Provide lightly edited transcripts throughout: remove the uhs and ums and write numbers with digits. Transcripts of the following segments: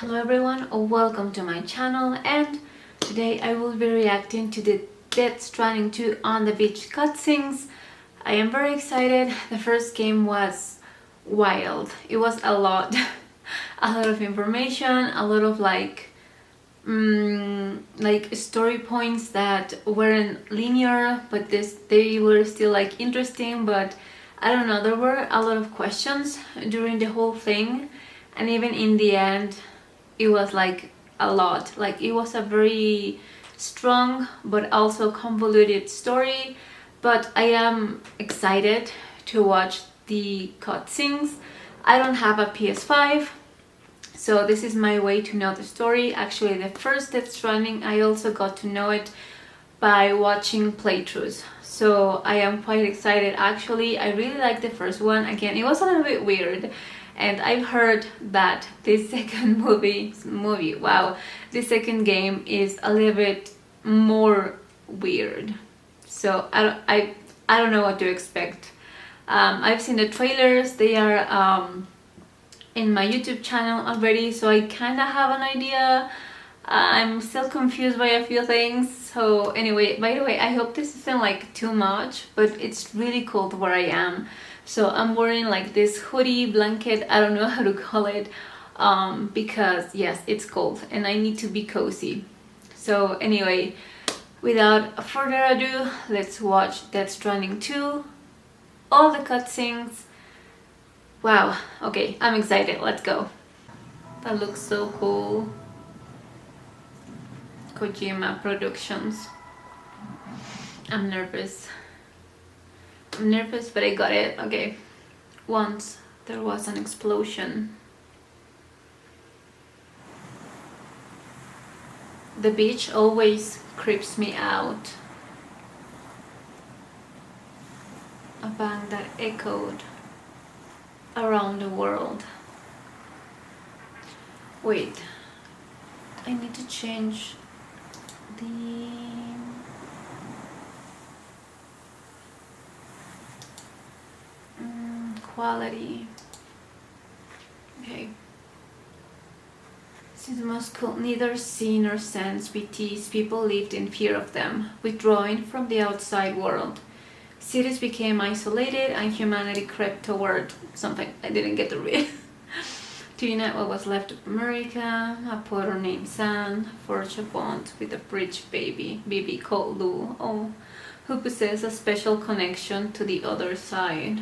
Hello everyone, welcome to my channel, and today I will be reacting to the Death Stranding 2 on the beach cutscenes. I am very excited. The first game was wild. It was a lot a lot of information, a lot of like story points that weren't linear, but they were still like interesting. But I don't know, there were a lot of questions during the whole thing, and even in the end it was like a lot. Like, it was a very strong but also convoluted story, but I am excited to watch the cutscenes. I don't have a PS5, so this is my way to know the story. Actually, the first Death Stranding, I also got to know it by watching playthroughs, so I am quite excited. Actually, I really like the first one. Again, it was a little bit weird, and I've heard that this second this second game is a little bit more weird. So I don't know what to expect. I've seen the trailers. They are in my YouTube channel already, so I kind of have an idea. I'm still confused by a few things. So anyway, by the way, I hope this isn't like too much, but it's really cold where I am. So I'm wearing like this hoodie blanket, I don't know how to call it, because yes, it's cold and I need to be cozy. So anyway, without further ado, let's watch Death Stranding 2, all the cutscenes. Wow, okay, I'm excited, let's go. That looks so cool. Kojima Productions. I'm nervous, but I got it. Okay. Once there was an explosion. The beach always creeps me out. A bang that echoed around the world. Wait, I need to change the quality. Okay. Since Moscow neither see nor sense BTs, people lived in fear of them, withdrawing from the outside world. Cities became isolated and humanity crept toward something I didn't get to read. To unite what was left of America, a potter named San forged a bond with a bridge baby called Lou, who possessed a special connection to the other side.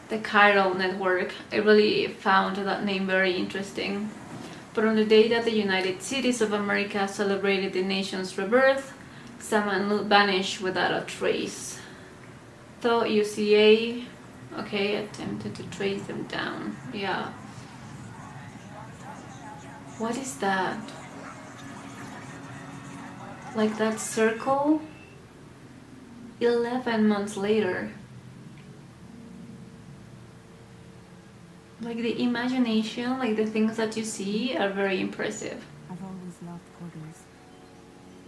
The chiral network. I really found that name very interesting. But on the day that the United Cities of America celebrated the nation's rebirth, Sam and Lou vanished without a trace. Though UCA, okay, attempted to trace them down. Yeah. What is that? Like that circle? 11 months later. Like the imagination, like the things that you see are very impressive. I've always loved corridors.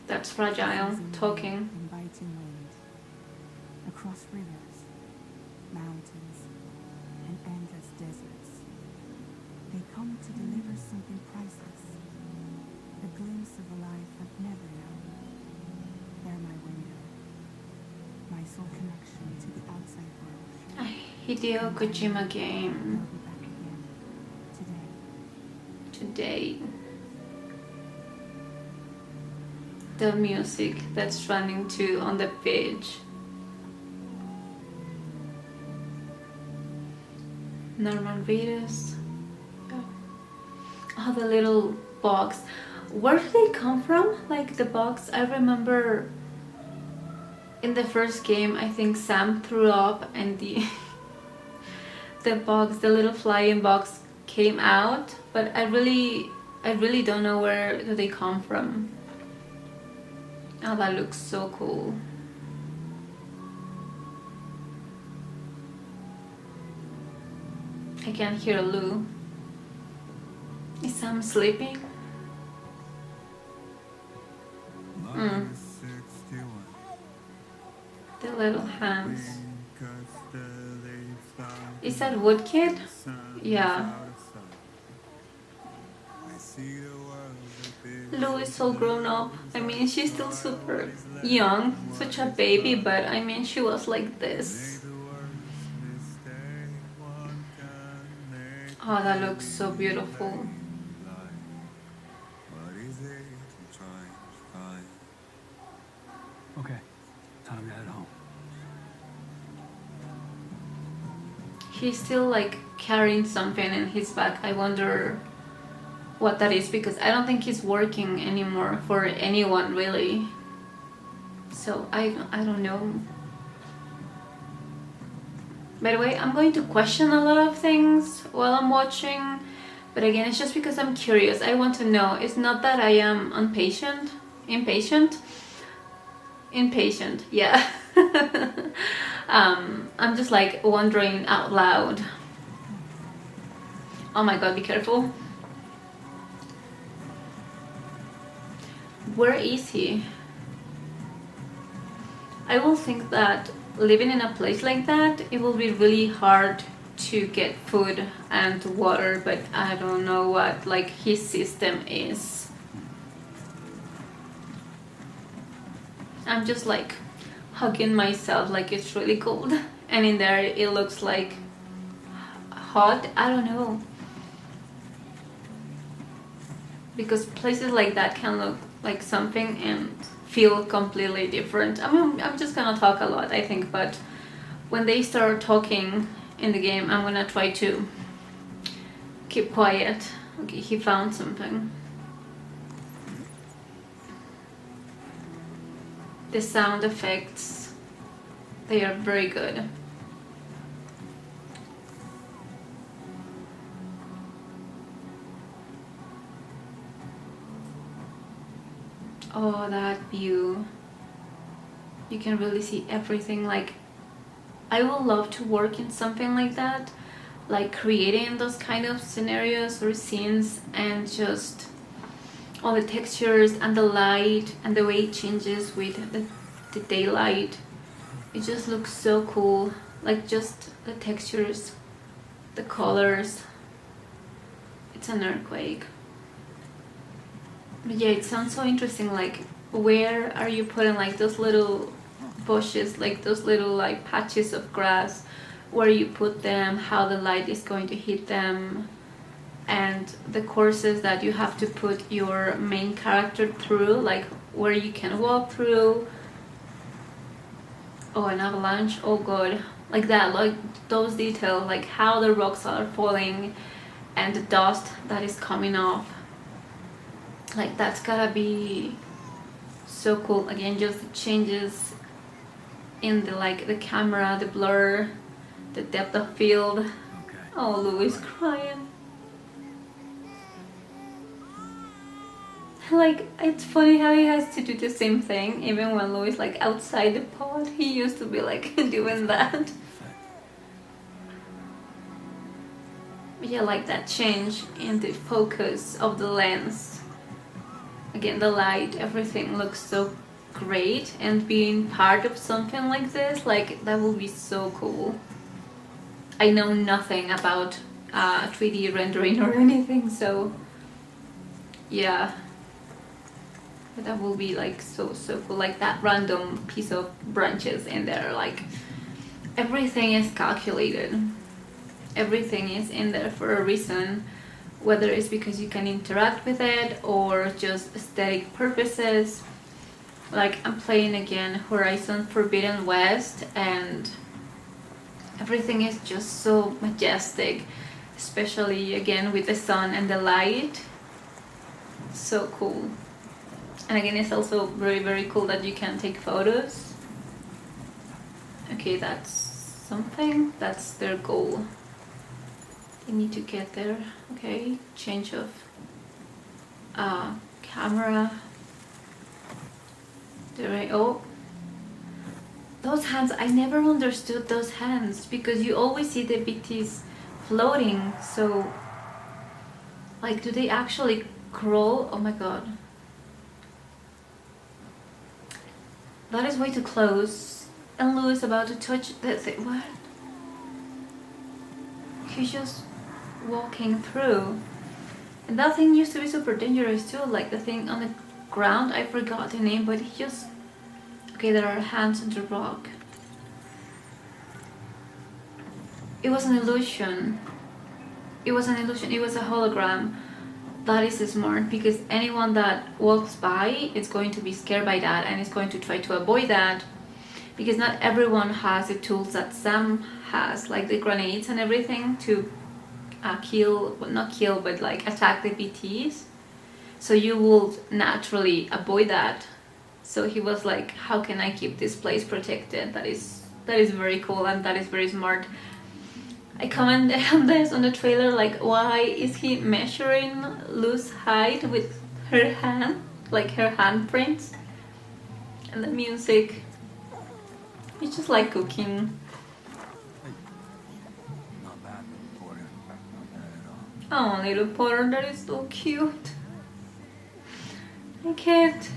That's Fragile talking. Inviting wind. Across rivers, mountains, and endless deserts. They come to deliver something priceless. A glimpse of a life I've never known. They're my window. My sole connection to the outside world. A Hideo Kojima game. I'll be back again. Today. The music that's running to on the page. Norman Reedus. Oh, the little box. Where do they come from? Like the box, I remember in the first game, I think Sam threw up and the box, the little flying box came out, but I really don't know where do they come from. Oh, that looks so cool. I can hear Lou. Is Sam sleeping? The little hands. Is that Woodkid? Yeah. Lou is so grown up. I mean, she's still super young, such a baby, but I mean, she was like this. Oh, that looks so beautiful. Okay, time to head home. He's still like carrying something in his back. I wonder what that is, because I don't think he's working anymore for anyone really. So I don't know. By the way, I'm going to question a lot of things while I'm watching, but again, it's just because I'm curious. I want to know. It's not that I am impatient, yeah. I'm just like wondering out loud. Oh my god, be careful. Where is he? I will think that living in a place like that, it will be really hard to get food and water, but I don't know what like his system is. I'm just like hugging myself like it's really cold, and in there it looks like hot. I don't know, because places like that can look like something and feel completely different. I mean, I'm just gonna talk a lot, I think, but when they start talking in the game, I'm gonna try to keep quiet. Okay, he found something. The sound effects, they are very good. Oh, that view. You can really see everything. Like, I would love to work in something like that, like creating those kind of scenarios or scenes, and just all the textures and the light and the way it changes with the daylight. It just looks so cool. Like, just the textures, the colors. It's an earthquake. But yeah, it sounds so interesting. Like, where are you putting like those little bushes, like those little like patches of grass, where you put them, how the light is going to hit them, and the courses that you have to put your main character through, like where you can walk through. Oh, an avalanche, oh god, like that, like those details, like how the rocks are falling and the dust that is coming off. Like, that's gotta be so cool. Again, just the changes in the like the camera, the blur, the depth of field. Okay. Oh, Lou is crying. Like, it's funny how he has to do the same thing even when Lou is like outside the pod. He used to be like doing that. But yeah, like that change in the focus of the lens. Again, the light, everything looks so great, and being part of something like this, like, that will be so cool. I know nothing about 3D rendering or anything, so yeah, but that will be like so cool. Like that random piece of branches in there, like everything is calculated, everything is in there for a reason, whether it's because you can interact with it or just aesthetic purposes. Like, I'm playing again Horizon Forbidden West, and everything is just so majestic, especially again with the sun and the light. So cool. And again, it's also very cool that you can take photos. Okay, that's something, that's their goal. They need to get there. Okay, change of camera. Oh, those hands, I never understood those hands, because you always see the BTs floating, so like, do they actually crawl? Oh my god, that is way too close. And Lou is about to touch the thing. What? He just walking through. And that thing used to be super dangerous too, like the thing on the ground, I forgot the name, but he just... Okay, there are hands on the rock. It was an illusion. It was an illusion, it was a hologram. That is smart, because anyone that walks by is going to be scared by that and is going to try to avoid that, because not everyone has the tools that Sam has, like the grenades and everything to kill, well, not kill, but like attack the BTs. So you will naturally avoid that. So he was like, how can I keep this place protected? That is very cool, and that is very smart. I commented on this on the trailer, like, why is he measuring Lu's height with her hand, like her handprints? And the music, it's just like cooking. Not bad, little Porter. Not bad at all. Oh, little Porter, that is so cute. I can't.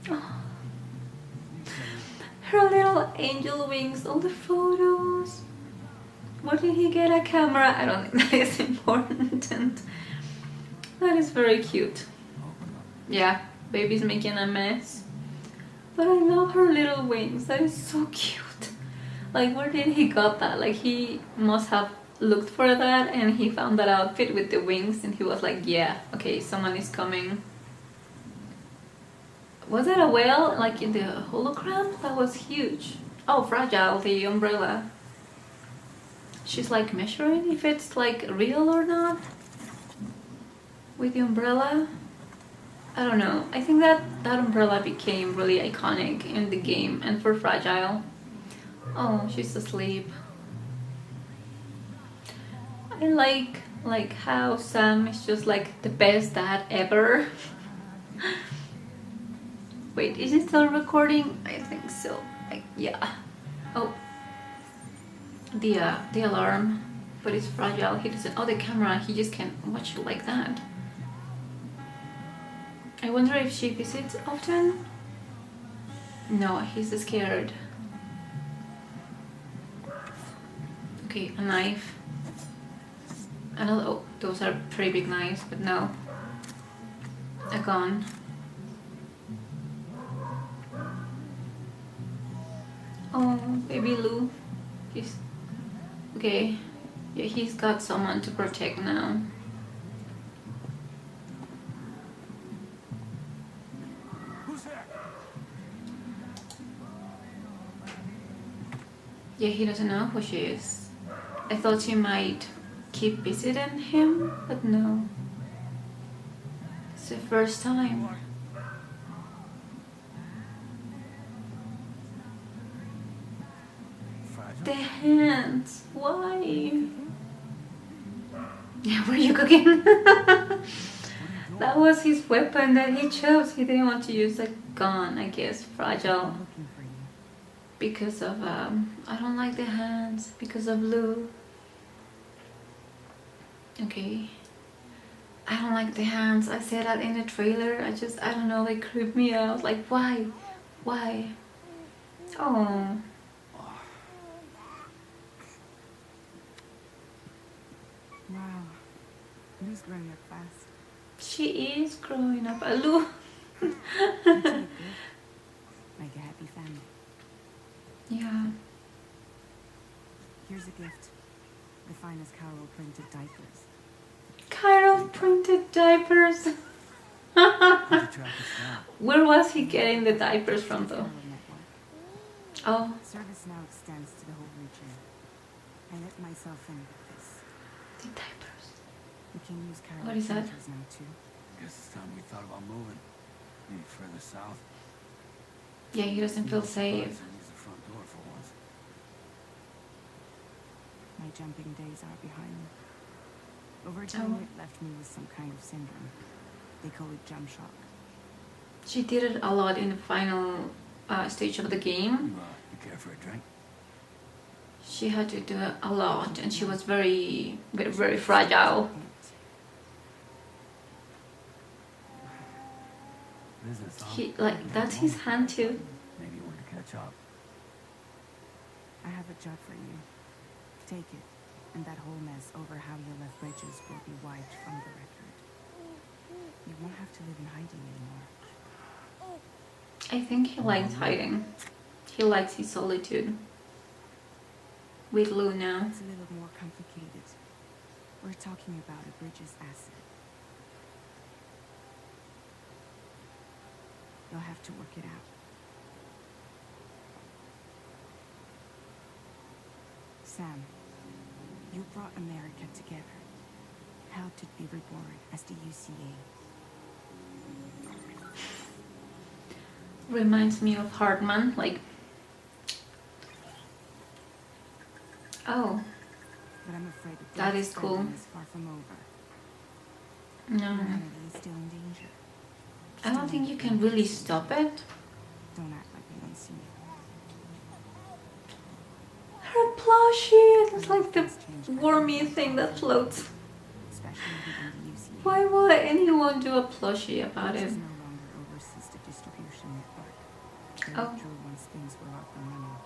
Oh. Her little angel wings on the photos. Where did he get a camera? I don't think that is important. That is very cute. Yeah, baby's making a mess. But I love her little wings. That is so cute. Like, where did he got that? Like, he must have looked for that and he found that outfit with the wings and he was like, yeah, okay, someone is coming. Was that a whale, like in the hologram? That was huge. Oh, Fragile, the umbrella. She's like measuring if it's like real or not with the umbrella. I don't know. I think that umbrella became really iconic in the game and for Fragile. Oh, she's asleep. I like how Sam is just like the best dad ever. Wait, is it still recording? I think so. Yeah. Oh. The alarm. But it's Fragile. He doesn't... Oh, the camera. He just can't watch it like that. I wonder if she visits often? No, he's scared. Okay, a knife. Another... Oh, those are pretty big knives, but no. A gun. Oh, baby Lou. He's... Okay. Yeah, he's got someone to protect now. Who's there? Yeah, he doesn't know who she is. I thought she might keep visiting him, but no. It's the first time. Fragile. The hands. Why? Yeah, were you cooking? That was his weapon that he chose. He didn't want to use a gun, I guess. Fragile. Looking for you. Because of, I don't like the hands. Because of Lou. Okay. I don't like the hands. I said that in the trailer. I don't know, they creep me out. Like, why? Why? Oh. Wow. Lou's growing up fast. She is growing up. Lou. Isn't it good? Like a happy family. Yeah. Here's a gift. The finest Carol printed diapers. Carol printed diapers. How'd you track us down? Where was he getting the diapers from though? Carol network. Oh, Service now extends to the whole region. I let myself in with this. the diapers. We can use Carol What is that? printers now too. Guess it's time we thought about moving. Maybe further south. Yeah, he doesn't feel safe. Use the front door for once. My jumping days are behind me. Oh. Overdoing it left me with some kind of syndrome. They call it jump shock. She did it a lot in the final stage of the game. You care for a drink? She had to do it a lot, and she was very, very, very fragile. Business, huh? He that's his hand too. Maybe when you catch up. I have a job for you. Take it. And that whole mess over how you left bridges will be wiped from the record. You won't have to live in hiding anymore. I think he likes hiding. He likes his solitude. With Luna. It's a little more complicated. We're talking about a bridges asset. You'll have to work it out. Sam, you brought America together. Helped it be reborn as the UCA. Reminds me of Hartman, like... Oh, But I'm afraid that Death is cool. Stranding is far from over. No. Humanity is still in danger. I don't think you can really stop it. Don't act like you don't see it. Her plushie! It's like the wormy thing that floats. Especially within the UCA. Why would anyone do a plushie about it? Bridges no longer oversees the distribution network. They Oh. withdrew once things were up and running.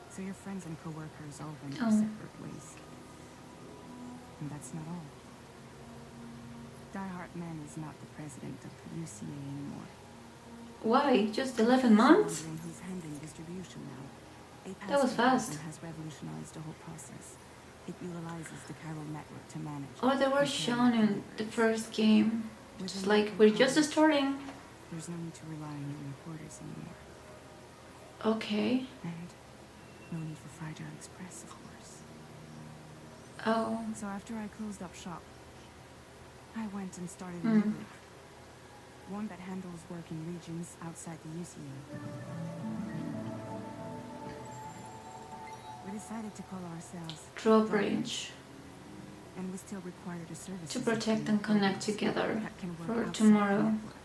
So your friends and co-workers all went their Oh. separate ways. And that's not all. Die Hartman is not the president of the UCA anymore. Why? Just 11 months? Wondering who's handling distribution now. That was fast. Has revolutionized the whole process. It utilizes the chiral network to manage. Oh, they were and carry shown in out the orders. first game. With Just the like, local we're just powers, starting. There's no need to rely on your reporters anymore. Okay. And no need for Fragile Express, of course. Oh. So after I closed up shop, I went and started a Hmm. new group. One that handles work in regions outside the UCA. We decided to call ourselves Drawbridge. and we still require the services To of protect the and connect employees together that can work for outside the tomorrow. network.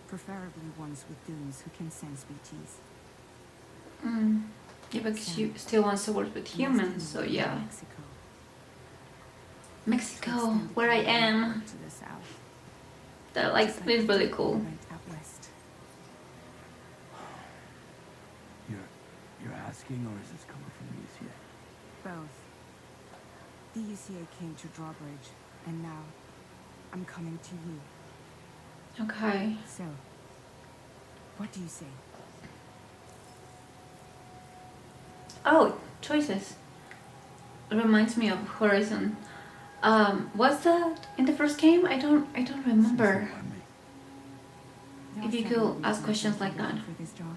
Preferably ones with goons who can sense BTs. Mm. Yeah, because you still wants to work with humans, so yeah. Mexico. Mexico, where I am. To the south. That like Just is really we cool. went out west. You're asking, or is this coming from the UCA? Both. The UCA came to Drawbridge, and now I'm coming to you. Okay. So, what do you say? Oh, choices. It reminds me of Horizon. Was that in the first game? I don't remember. Since you let me. If you could ask questions like that. For this job.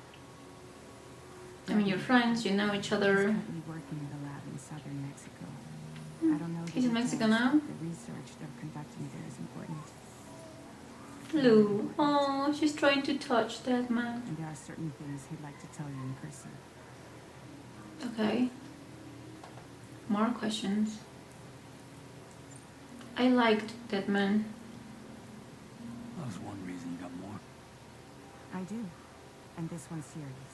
I mean, you're friends, you know each other. He's currently working in the lab in southern Mexico. I don't know. the He's in Mexico details. now? The research they're conducting there is important. Lou. Oh, she's trying to touch that man. And there are certain things he'd like to tell you in person. Okay. More questions. I liked that man. That was one reason you got more. I do. And this one's serious.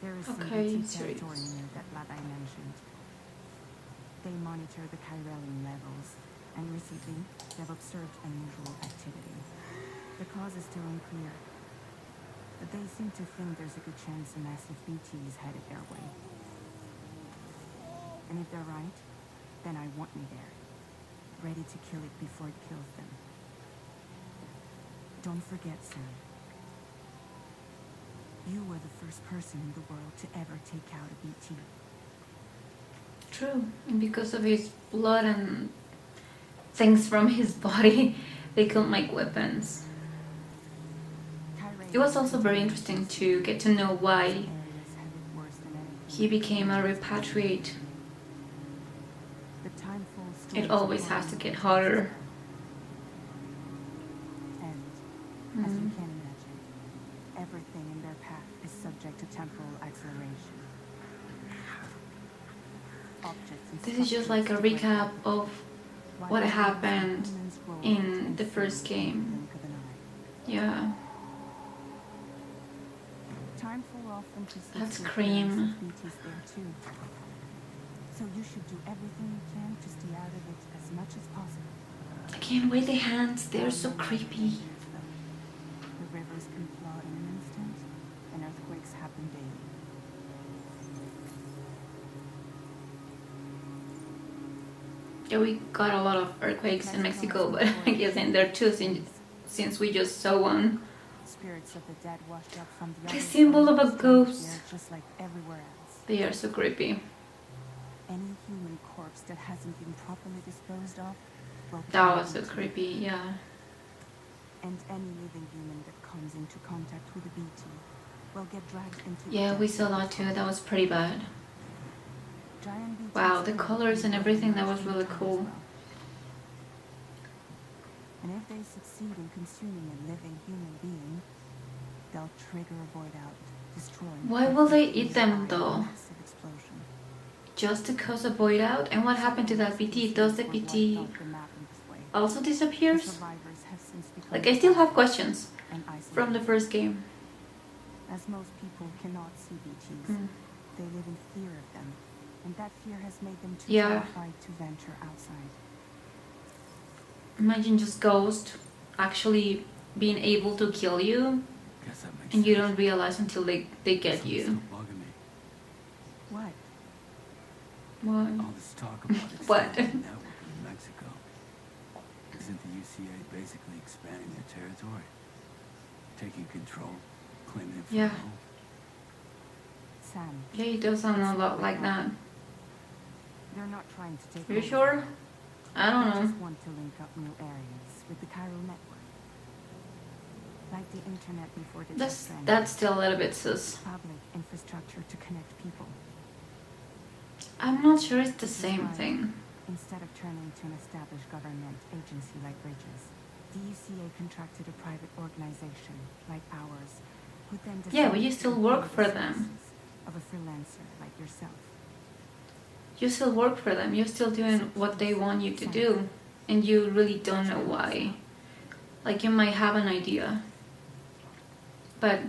There is some Okay, BT serious. territory near that lab I mentioned. They monitor the chiralium levels, and recently they've observed unusual activity. The cause is still unclear, but they seem to think there's a good chance a massive BT is headed their way. And if they're right, then I want me there, ready to kill it before it kills them. Don't forget, Sam. You were the first person in the world to ever take out a BT. True. And because of his blood and things from his body, they could make weapons. It was also very interesting to get to know why he became a repatriate. It always has to get harder. And, as you can imagine, everything in their path is subject to temporal acceleration. Objects and This is just like a structures recap of while what the happened humans roll in and the first swing in game. the blink of an eye. Yeah. Timefall often precedes That's the cream. appearance of BTs there too. So you should do everything you can to stay out of it as much as possible. I can't wait the hands, they're so creepy. The rivers can flood in an instant, and earthquakes happen daily. Yeah, we got a lot of earthquakes in Mexico, but I guess in there too, since we just saw one. Spirits of the dead washed up from the The other symbol side of a stand ghost. here just like everywhere else. They are so creepy. Any human corpse that hasn't been properly disposed of will That turn was so into- creepy, yeah. And any living human that comes into contact with a BT will get dragged into the Yeah, we depths saw of the that too. tunnel. That was pretty bad. Giant BTs Wow, the live colors and in everything, that much was really deeper as cool. well. And if they succeed in consuming a living human being, they'll trigger a void out, destroying. Why will they everything eat them, nearby in a though? massive explosion. Just to cause a void out? And what happened to that PT? Does the PT also disappears? Like, I still have questions from the first game. As most people cannot see BTs, Mm. they live in fear of them, and that fear has made them too Yeah. terrified to venture outside. Imagine just ghost actually being able to kill you, Guess that makes and you sense. don't realize until they get Something's you. still bugging me. What? What? All this talk about What? expanding the network in Mexico. Isn't the UCA basically expanding their territory? Taking control, claiming it for Yeah. their own? Sam, Yeah, it does sound a lot like that. they're not trying to take Are you over. sure? I don't They know. just want to link up new areas with the Cairo network. Like the internet before the Death Stranding. That's still a little bit sus. Public infrastructure to connect people. I'm not sure it's the same thing. Instead of turning to an established government agency like Bridges, the UCA contracted a private organization like ours, who then Yeah, but decided you to still employ work the for them. services of a freelancer like yourself. You still work for them. You're still doing what they want you to do. And you really don't know why. Like, you might have an idea. But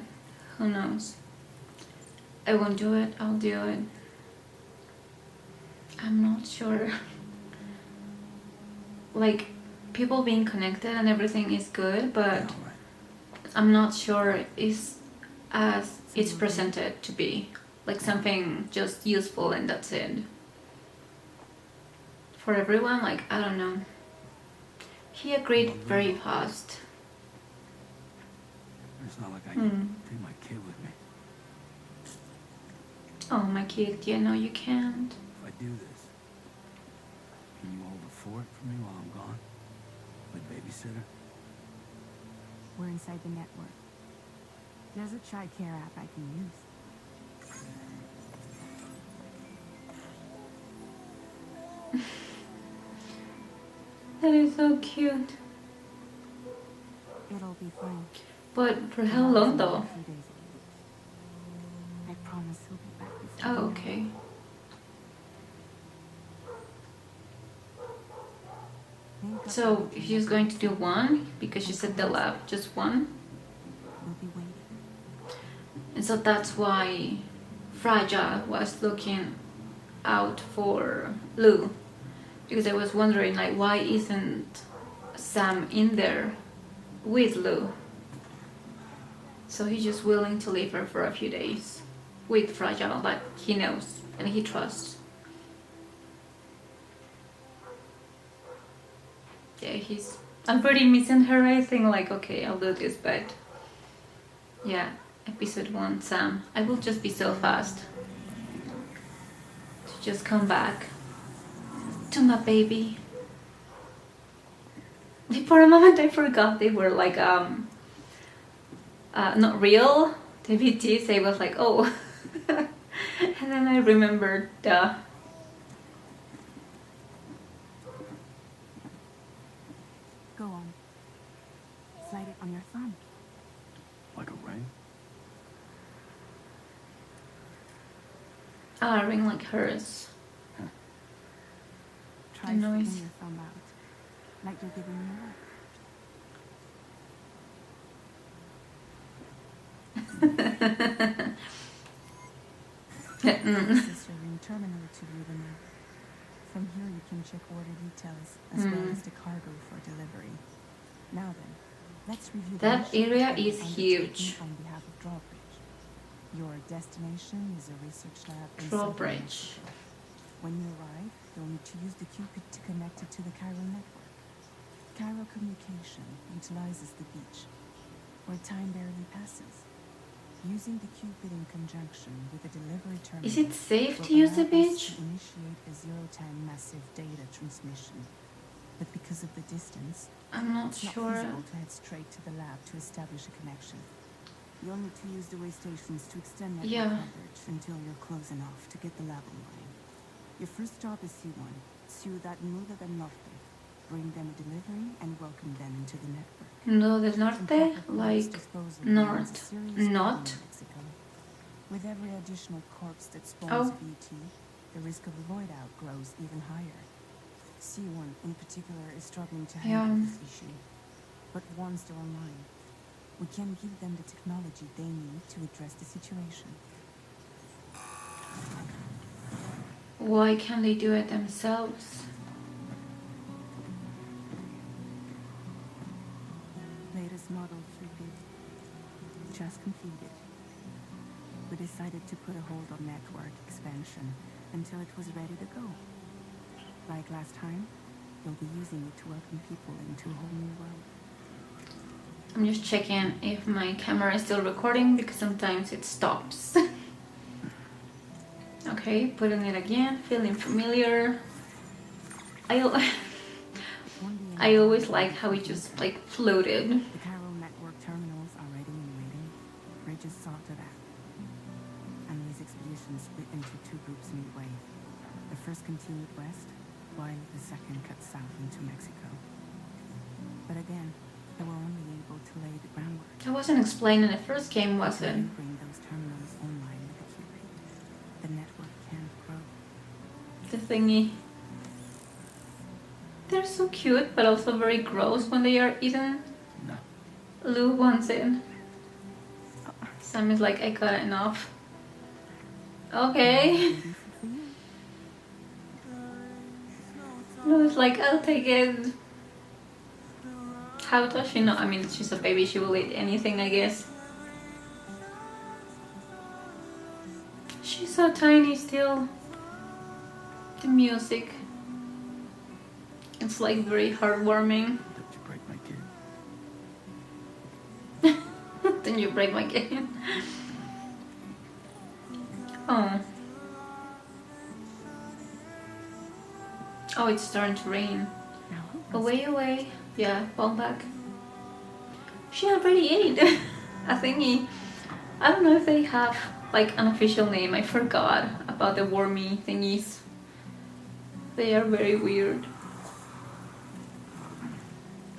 who knows? I won't do it. I'll do it. I'm not sure. Like, people being connected and everything is good, but Yeah, right. I'm not sure it's as it's presented to be. Like something just useful and that's it. For everyone, like, I don't know. He agreed very fast. It's not like I Hmm. can take my kid with me. Oh, my kid, yeah, no, you can't. If I do this, can you hold the fort for me while I'm gone? Like babysitter? We're inside the network. There's a child care app I can use. That is so cute. It'll be fine. But for how long though? A few days a week. I promise he'll be back before Oh, you know okay. it. Link up So with if the she's going to network. do one, because she said the lab, just one. We'll be waiting. And so that's why Fragile was looking out for Lou. Because I was wondering, like, why isn't Sam in there with Lou? So he's just willing to leave her for a few days with Fragile that he knows and he trusts. Yeah, I'm pretty missing her. I think, like, okay, I'll do this, but yeah, episode 1, Sam. I will just be so fast to just come back to my baby. For a moment I forgot they were like not real DVDs. I was like, oh. And then I remembered Go on. Slide it on your thumb. Like a ring? a ring like hers. Try The sticking noise. your thumb out. Like you're giving me a This is your ring terminal to view the map. From here you can check order details as well as the cargo for delivery. Now then, let's review the That mission area that is you're huge. undertaking on behalf of Drawbridge. Your destination is a research lab in Drawbridge. Central Mexico. When you arrive, you'll need to use the Cupid to connect it to the chiral network. Chiral communication utilizes the beach, where time barely passes. Using the Cupid in conjunction with the delivery terminal Is it safe will to use the allow us beach? to initiate a zero-time massive data transmission. But because of the distance, I'm not it's not sure. feasible to head straight to the lab to establish a connection. You'll need to use the way stations to extend network Yeah. coverage until you're close enough to get the lab online. Your first job is C1. Sue that Nuda del Norte. Bring them a delivery and welcome them into the network. No del Some Norte, proper police like disposal north, remains a serious problem not. in Mexico. With every additional corpse that spawns Oh. BT, the risk of a void out grows even higher. C1 in particular is struggling to handle Yeah. this issue. But once they're online, we can give them the technology they need to address the situation. Why can't they do it themselves? Latest model Cupid just completed. We decided to put a hold on network expansion until it was ready to go. Like last time, you'll be using it to welcome people into a whole new world. I'm just checking if my camera is still recording because sometimes it stops. Okay, putting it again, feeling familiar. I always like how it just like floated. The chiral network terminals are ready and waiting. Bridges sorted out. And these expeditions split into two groups midway. The first continued west, while the second cut south into Mexico. But again, they were only able to lay the groundwork. That wasn't explained in the first game, was Until it? you bring those terminals online with the Cupid, the network can't grow. The thingy. They're so cute, but also very gross when they are eaten. No. Lou wants it. Sam is like, I got enough. Okay. Ready for you? Lou's like, I'll take it. How does she know? I mean, she's a baby, she will eat anything, I guess. She's so tiny still. The music. It's like very heartwarming. Don't you break my kid. Then you break my game. Oh. Oh, it's starting to rain. Now, Away, away. Yeah, fall back. She already ate a thingy. I don't know if they have like an official name. I forgot about the wormy thingies. They are very weird.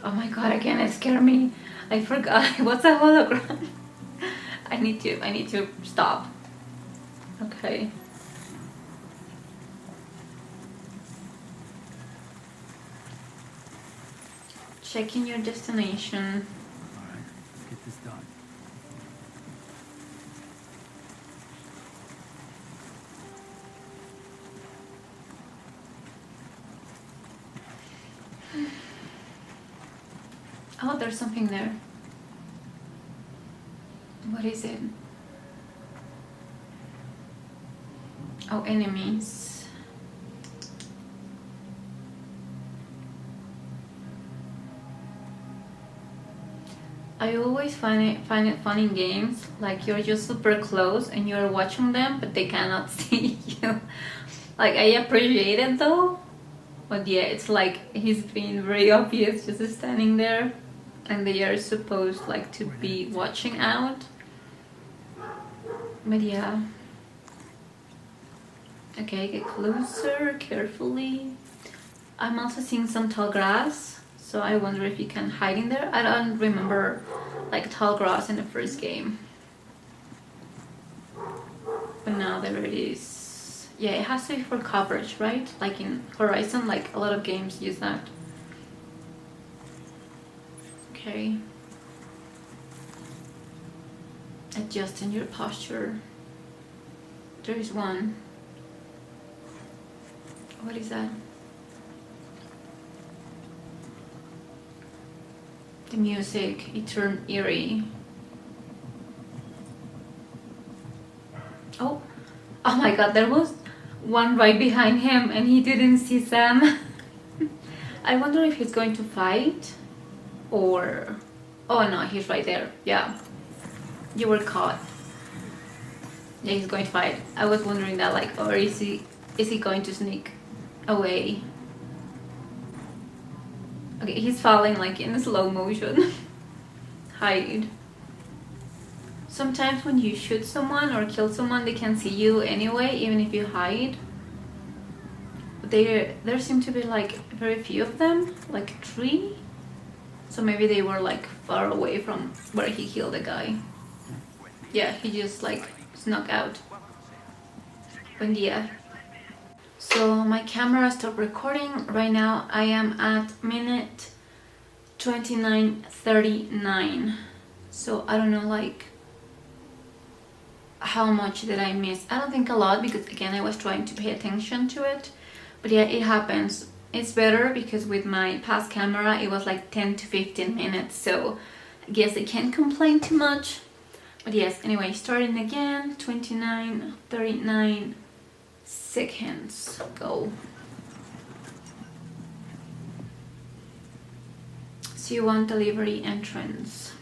Oh my god, again it scared me. I forgot it was a hologram. I need to stop. Okay. Checking your destination. All right, let's get this done. Oh, there's something there. What is it? Oh, enemies. I always find it fun in games, like you're just super close and you're watching them, but they cannot see you. Like I appreciate it though, but yeah, it's like he's being very obvious, just standing there, and they are supposed like to be watching out. But yeah. Okay, get closer carefully. I'm also seeing some tall grass, so I wonder if you can hide in there. I don't remember like tall grass in the first game, but now there it is. Yeah, it has to be for coverage, right? Like in Horizon, like a lot of games use that. Okay. Adjusting your posture. There is one. What is that? The music, it turned eerie. Oh my god, there was one right behind him and he didn't see Sam. I wonder if he's going to fight or... Oh no, he's right there. Yeah, you were caught. Yeah, he's going to fight. I was wondering that, like, or is he going to sneak away? Okay, he's falling like in slow motion. Hide. Sometimes when you shoot someone or kill someone, they can see you anyway, even if you hide. There seem to be like very few of them, like 3. So maybe they were like far away from where he killed the guy. Yeah, he just like snuck out. But yeah. So my camera stopped recording. Right now I am at minute 29:39. So I don't know like how much did I miss. I don't think a lot, because again I was trying to pay attention to it. But yeah, it happens. It's better because with my past camera it was like 10 to 15 minutes, so I guess I can't complain too much. But yes, anyway, starting again. 29:39 seconds. Go. C1 delivery entrance.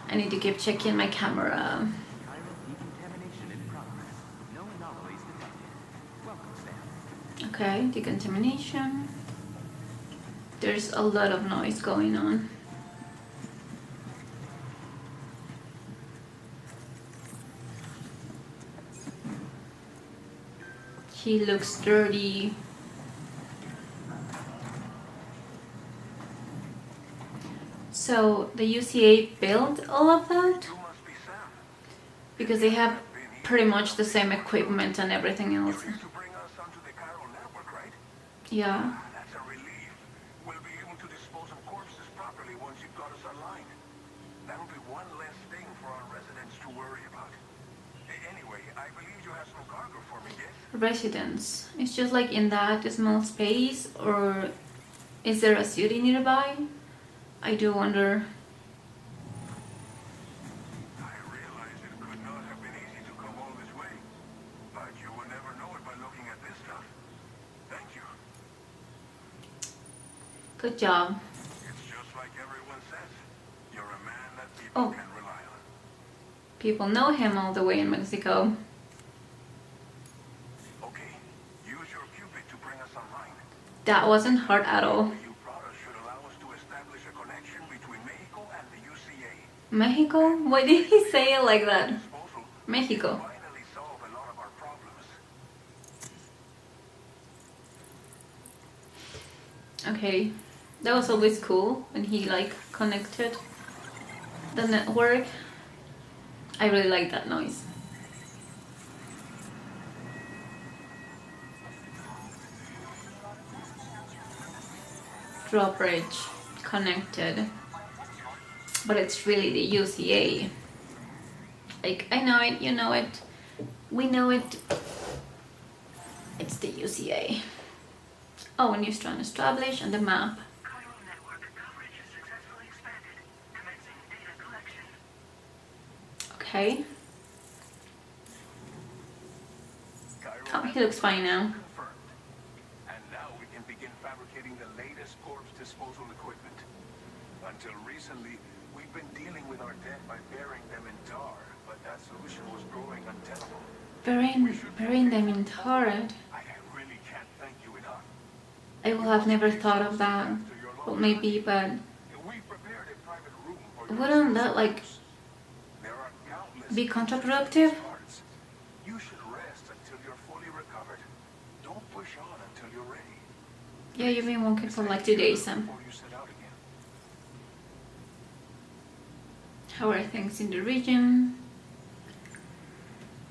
I need to keep checking my camera. Okay, decontamination. There's a lot of noise going on. He looks dirty. So the UCA built all of that because they have pretty much the same equipment and everything else. Yeah. That's a relief. We'll be able to dispose of corpses properly once you've got us online. That'll be one less thing for our residents to worry about. Anyway, I believe you have some cargo for me, yes? Residents. It's just like in that small space, or is there a city nearby? I do wonder. I realize it could not have been easy to come all this way, but you will never know it by looking at this stuff. Thank you. Good job. It's just like everyone says. You're a man that people can rely on. People know him all the way in Mexico. Okay, use your Cupid to bring us online. That wasn't hard at all. The new product should allow us to establish a connection between Mexico and the UCA. Mexico? Why did he say it like that? Disposal Mexico. finally solve a lot of our problems. Okay. That was always cool when he like connected the network. I really like that noise. Drawbridge connected, but it's really the UCA. Like, I know it, you know it, we know it. It's the UCA. Oh, new strand established on the map. Okay. Oh, he looks fine now. Confirmed. And now we can begin fabricating the latest corpse disposal equipment. Until recently, we've been dealing with our dead by burying them in tar, but that solution was growing untenable. Burying them in tar. I really can't thank you enough. I will have never thought of that. Well, maybe, but We prepared a private room for your wouldn't that like There are countless be counterproductive? parts. You should rest until you're fully recovered. Don't push on until you're ready. Yeah, you've been working for like 2 days, Sam. Before you set out again. How are things in the region?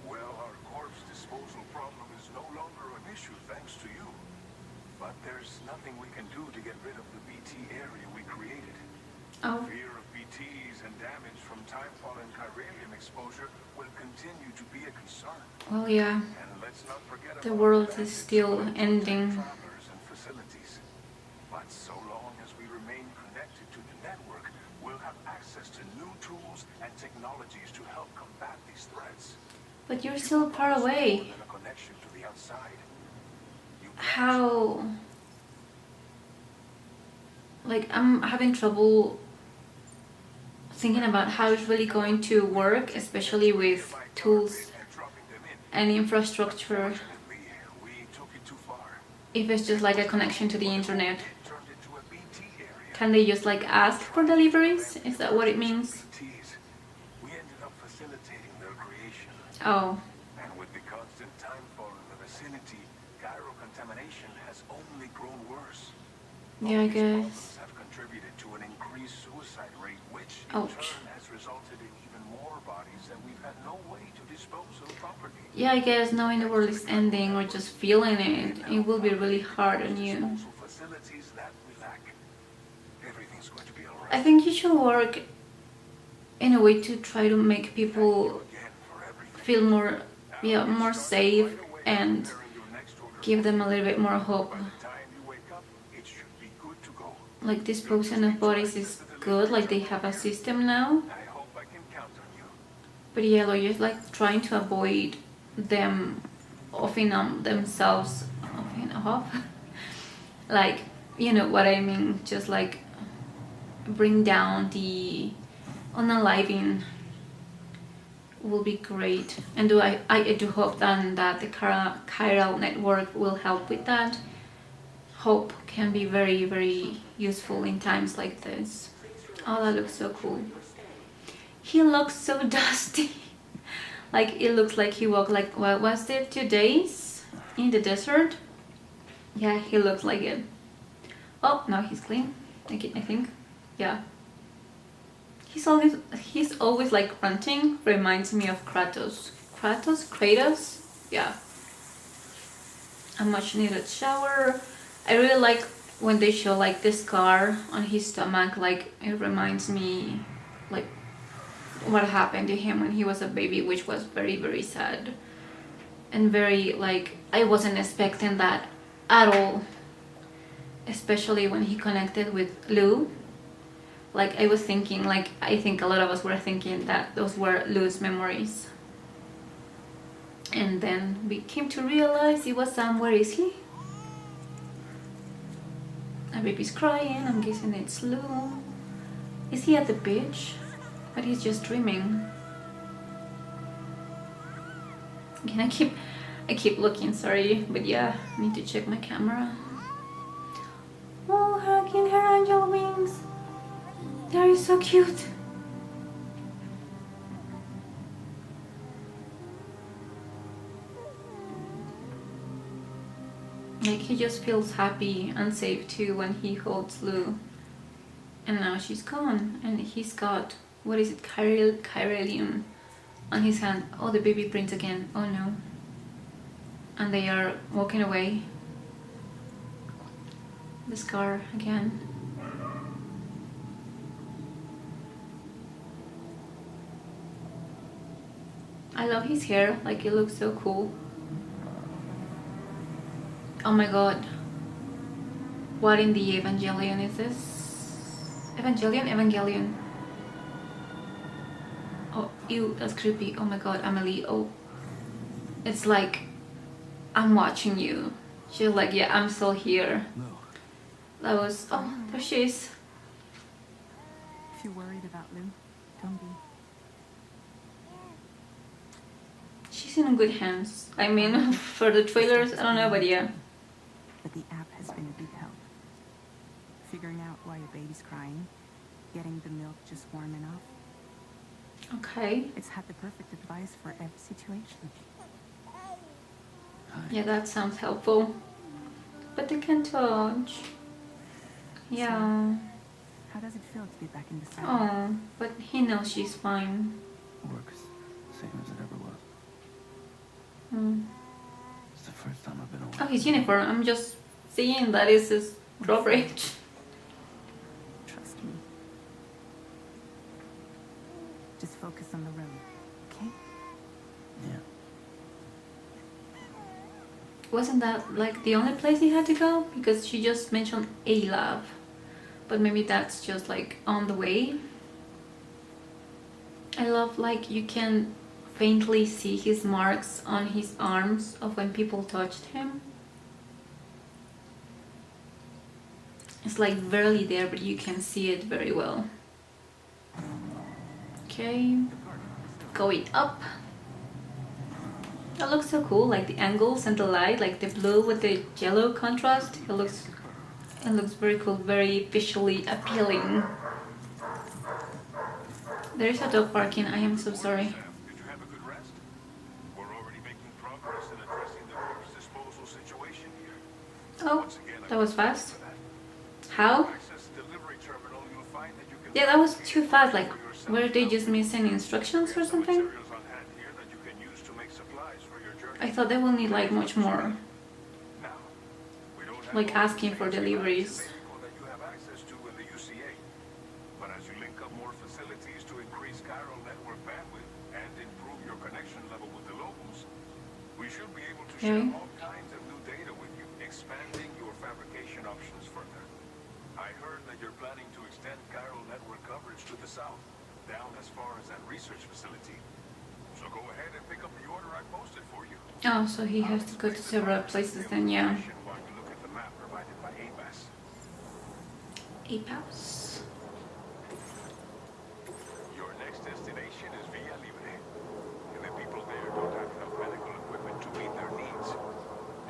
Well, our corpse disposal problem is no longer an issue thanks to you. But there's nothing we can do to get rid of the BT area we created. Oh, Fear of BTs and damage from timefall and chiralium exposure will continue to be a concern. well, yeah. And let's not forget The about world bandits is still who infiltrate ending. travelers and facilities. But so long as we remain connected to the network, we'll have access access to new tools and technologies to help combat these threats. But you're still far away. More than a connection to the outside. You How? Like, I'm having trouble thinking about how it's really going to work, especially with tools and dropping them in. and infrastructure. Unfortunately, we took it too far. If it's just like a connection to the internet, It turned into a BT area. can they just like ask for deliveries? Is that what it means? BTs. We ended up facilitating their creation. Oh, And with the constant timefall in the vicinity, gyro contamination has only grown worse. yeah, I These guess. problems have contributed to an increased suicide rate, which in Ouch. turn has resulted in even more bodies that we've had no way to dispose of properly. Yeah, I guess knowing the world is ending or just feeling it, it will be really hard on you. Disposal facilities that we lack. Everything's going to be alright. I think you should work in a way to try to make people Again for everything. feel more safe and give them a little bit more hope. By the time you wake up, it should be good to go. Like disposing of bodies is good, like they have a system now. I hope I can count on you. But yeah, they're just like trying to avoid them offing themselves, offing off. Like, you know what I mean? Just like bring down the unaliving will be great. And I do hope then that the chiral network will help with that. Hope can be very, very useful in times like this. Oh, that looks so cool. He looks so dusty. Like, it looks like he walked like, what was it, 2 days in the desert? Yeah, he looks like it. Oh, now he's clean, I think. Yeah. He's always like grunting. Reminds me of Kratos. Kratos? Yeah. A much needed shower. I really like when they show like the scar on his stomach. Like, it reminds me like what happened to him when he was a baby, which was very, very sad. And very like, I wasn't expecting that at all. Especially when he connected with Lou. Like, I was thinking, like, I think a lot of us were thinking that those were Lou's memories. And then we came to realize it was Sam. Where is he? A baby's crying. I'm guessing it's Lou. Is he at the beach? But he's just dreaming. Again, I keep looking, sorry. But yeah, I need to check my camera. Oh, hugging her angel wings. That is so cute. Like, he just feels happy and safe too when he holds Lou. And now she's gone, and he's got, what is it, chiralium on his hand. Oh, the baby prints again. Oh no. And they are walking away. The scar again. I love his hair, like, it looks so cool. Oh my god. What in the Evangelion is this? Evangelion. Oh, ew, that's creepy. Oh my god, Amelie. Oh. It's like, I'm watching you. She's like, yeah, I'm still here. No. That was, oh, there she is. If you're worried about Lou, don't be. She's in good hands. I mean, for the trailers, I don't know, but yeah. But the app has been a big help. Figuring out why your baby's crying, getting the milk just warm enough. Okay. It's had the perfect advice for every situation. Yeah, that sounds helpful. But they can touch. Yeah. How does it feel to be back in the saddle? Oh, but he knows she's fine. Works same as it ever was. Mm. It's the first time I've been away. Oh, his uniform. I'm just seeing that is his drawbridge. Trust me. Just focus on the road, okay? Yeah. Wasn't that like the only place he had to go? Because she just mentioned a lab. But maybe that's just like on the way. I love like you can faintly see his marks on his arms of when people touched him. It's like barely there, but you can see it very well. Okay, going up. That looks so cool, like the angles and the light, like the blue with the yellow contrast. It looks very cool, very visually appealing. There is a dog barking. I am so sorry. Did you have a good rest? We're already making progress in addressing the corpse disposal situation here. Oh, Once again, that was fast. for that. How? Access delivery terminal, you'll find that you can Yeah, that was too fast. Like, were they just missing instructions or something? materials on hand here that you can use to make supplies for your journey. I thought they will need like much more, Now, we don't have like all the asking for things deliveries. that you have access to in the UCA. But as you link up more facilities to increase chiral network bandwidth and improve your connection level with the locals, we should be able to share Okay. all kinds of new data with you, expanding your fabrication options further. I heard that you're planning to extend chiral network coverage to the south, down as far as that research facility. So go ahead and pick up the order I posted for you. Oh, so he has to go to several places then, yeah. While you look at the map provided by ABAS. APAS. Your next destination is Villa Libre, and the people there don't have enough medical equipment to meet their needs.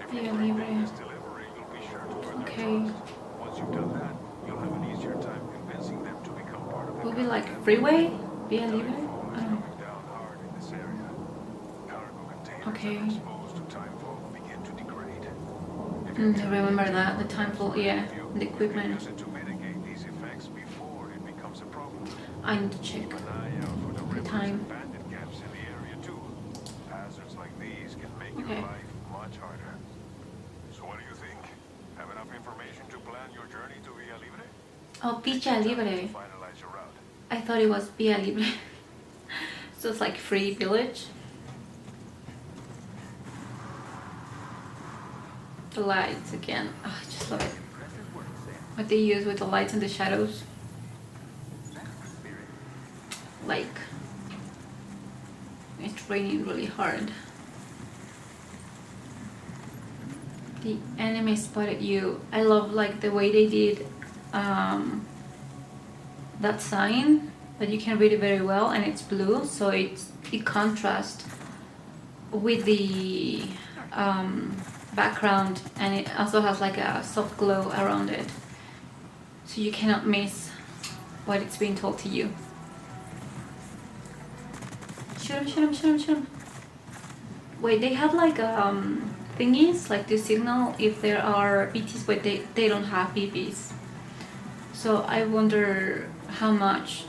If you Villa bring Libre. this delivery, you'll be sure to earn their Okay. trust. Once you've done that, you'll have an easier time convincing them to become part of the Will be like network. freeway? Via Timefall Libre? is Oh. coming down hard in this area. Cargo containers Okay. that are exposed to timefall begin to degrade. If I remember that, the time for, yeah, the you can equipment. use it to mitigate these effects before it becomes a problem. I need to check Keep an eye out for the rivers time. and bandit camps in the area too. Hazards like these can make Okay. your life much harder. So what do you think? Have enough information to plan your journey to Villa Libre? Oh, Villa Libre. Finalize your route. I thought it was Villa Libre. So it's like free village. The lights again. Oh, I just love it. What they use with the lights and the shadows. Like, it's raining really hard. The enemy spotted you. I love like the way they did that sign, that you can read it very well, and it's blue, so it contrasts with the background, and it also has like a soft glow around it, so you cannot miss what it's being told to you. Shoot him, shoot him, shoot him, shoot him. Wait, they have like thingies like to signal if there are BTs, but they don't have BBs. So I wonder how much,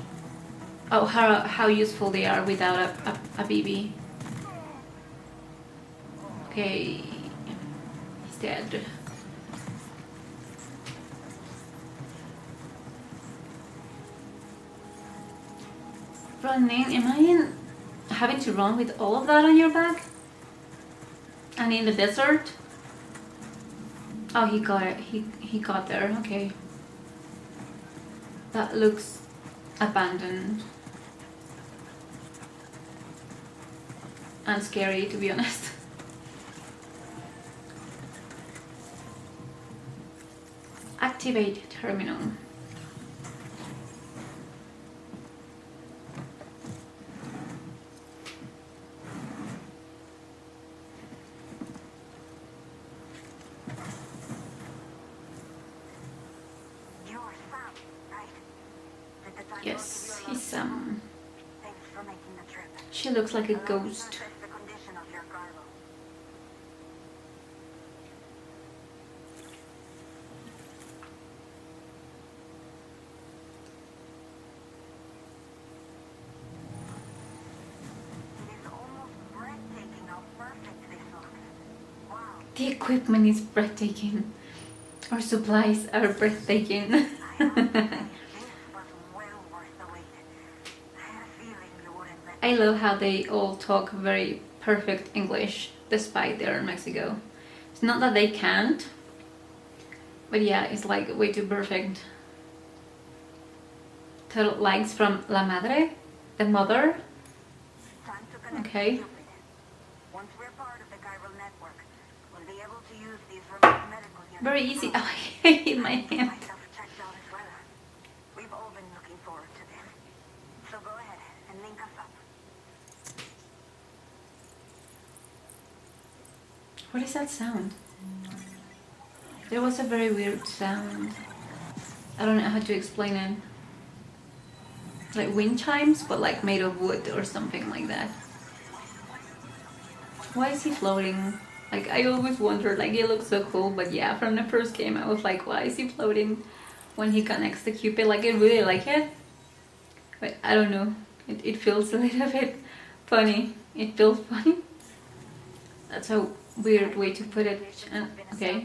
how useful they are without a BB. Okay, he's dead. Running, am I having to run with all of that on your back? And in the desert? Oh, he got it. He got there. Okay. That looks abandoned. And scary, to be honest. Activate terminal. Yes, he's Thanks for making the trip. she looks like a Allow me to ghost. assess the condition of your cargo. It is almost breathtaking how perfect this looks. Wow. The equipment is breathtaking. Our supplies are breathtaking. I honestly think this was well worth the wait. I had a feeling you wouldn't let I love how they all talk very perfect English despite they're in Mexico. It's not that they can't, but yeah, it's like way too perfect. Total likes from La Madre, the mother. Okay. Cupid. Once we're part of the chiral network, we'll be able to use these remote medical units. Very easy. Oh, I hit my hand. Myself checked out as well. We've all been looking forward to this. So go ahead and link us up. What is that sound? There was a very weird sound. I don't know how to explain it. Like wind chimes, but like made of wood or something like that. Why is he floating? Like, I always wondered, like, he looks so cool, but yeah, from the first game I was like, why is he floating when he connects the Cupid? Like, I really like it. But I don't know. It feels a little bit funny. It feels funny. That's a weird way to put it. Okay.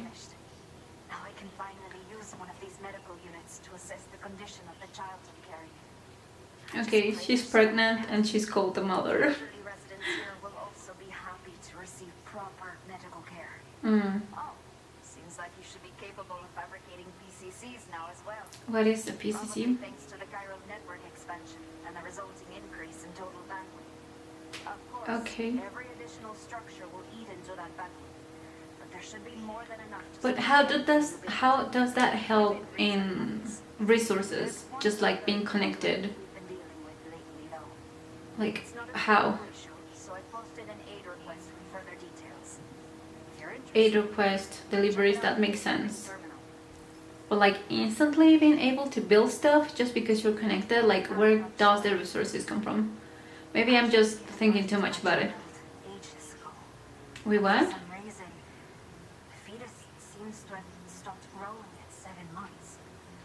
Now I can finally use one of these medical units to assess the condition of the child I'm carrying. Okay, she's pregnant and she's called the mother. Elderly residents here will also be happy to receive proper medical care. Oh, seems like you should be capable of fabricating PCCs now as well. What is a Probably PCC? thanks to the chiral network expansion and the resulting increase in total bandwidth. Of course, Okay. every additional structure will eat into that bandwidth, but there should be more than enough to But how does that help in resources? Just like being connected. we've been dealing with lately, though. Like It's not a how? simple issue, so I posted an aid request for further details. If you're Aid interested, request, deliveries, that makes sense. terminal. But like instantly being able to build stuff just because you're connected, like where does the resources come from? Maybe I'm just thinking too much about it. Ages ago. Wait, For what? some reason, the fetus seems to have stopped growing at 7 months.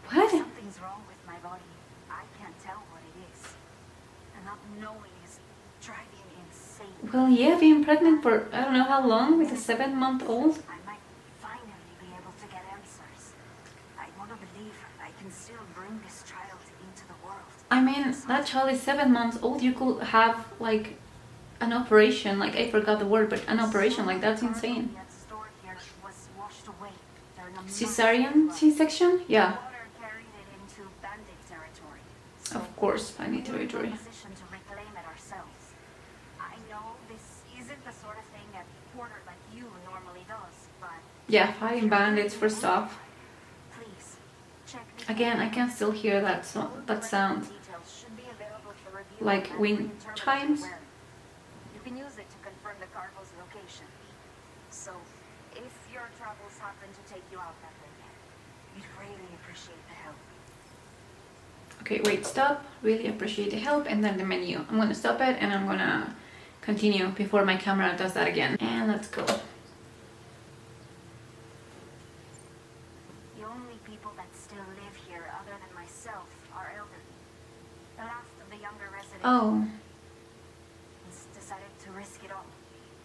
What? Something's wrong with my body. I can't tell what it is. And not knowing is driving me insane. Well, yeah, being pregnant for I don't know how long with a 7-month-old. I might finally be able to get answers. I want to believe I can still bring this child into the world. I mean, that child is 7 months old. You could have like an operation. Like I forgot the word, but an operation like that's insane. That stored here was washed away. There are no Cesarean C-section? Yeah, water carried it into bandit territory. So of course, funny we're in territory. no position to reclaim it ourselves. I know this isn't the sort of thing a porter like you normally does, but Yeah, fighting bandits for stuff. please check the Again, I can still hear that sound. details should be available for review Like on wind Mandarin terminal chimes? where you can use it to confirm the cargo's location. So if your travels happen to take you out that way, we'd really appreciate the help. Okay, wait, stop. Really appreciate the help. And then the menu. I'm gonna stop it and I'm gonna continue before my camera does that again. And let's go. The only people that still live here other than myself are elderly. The last of the younger residents Oh, has decided to risk it all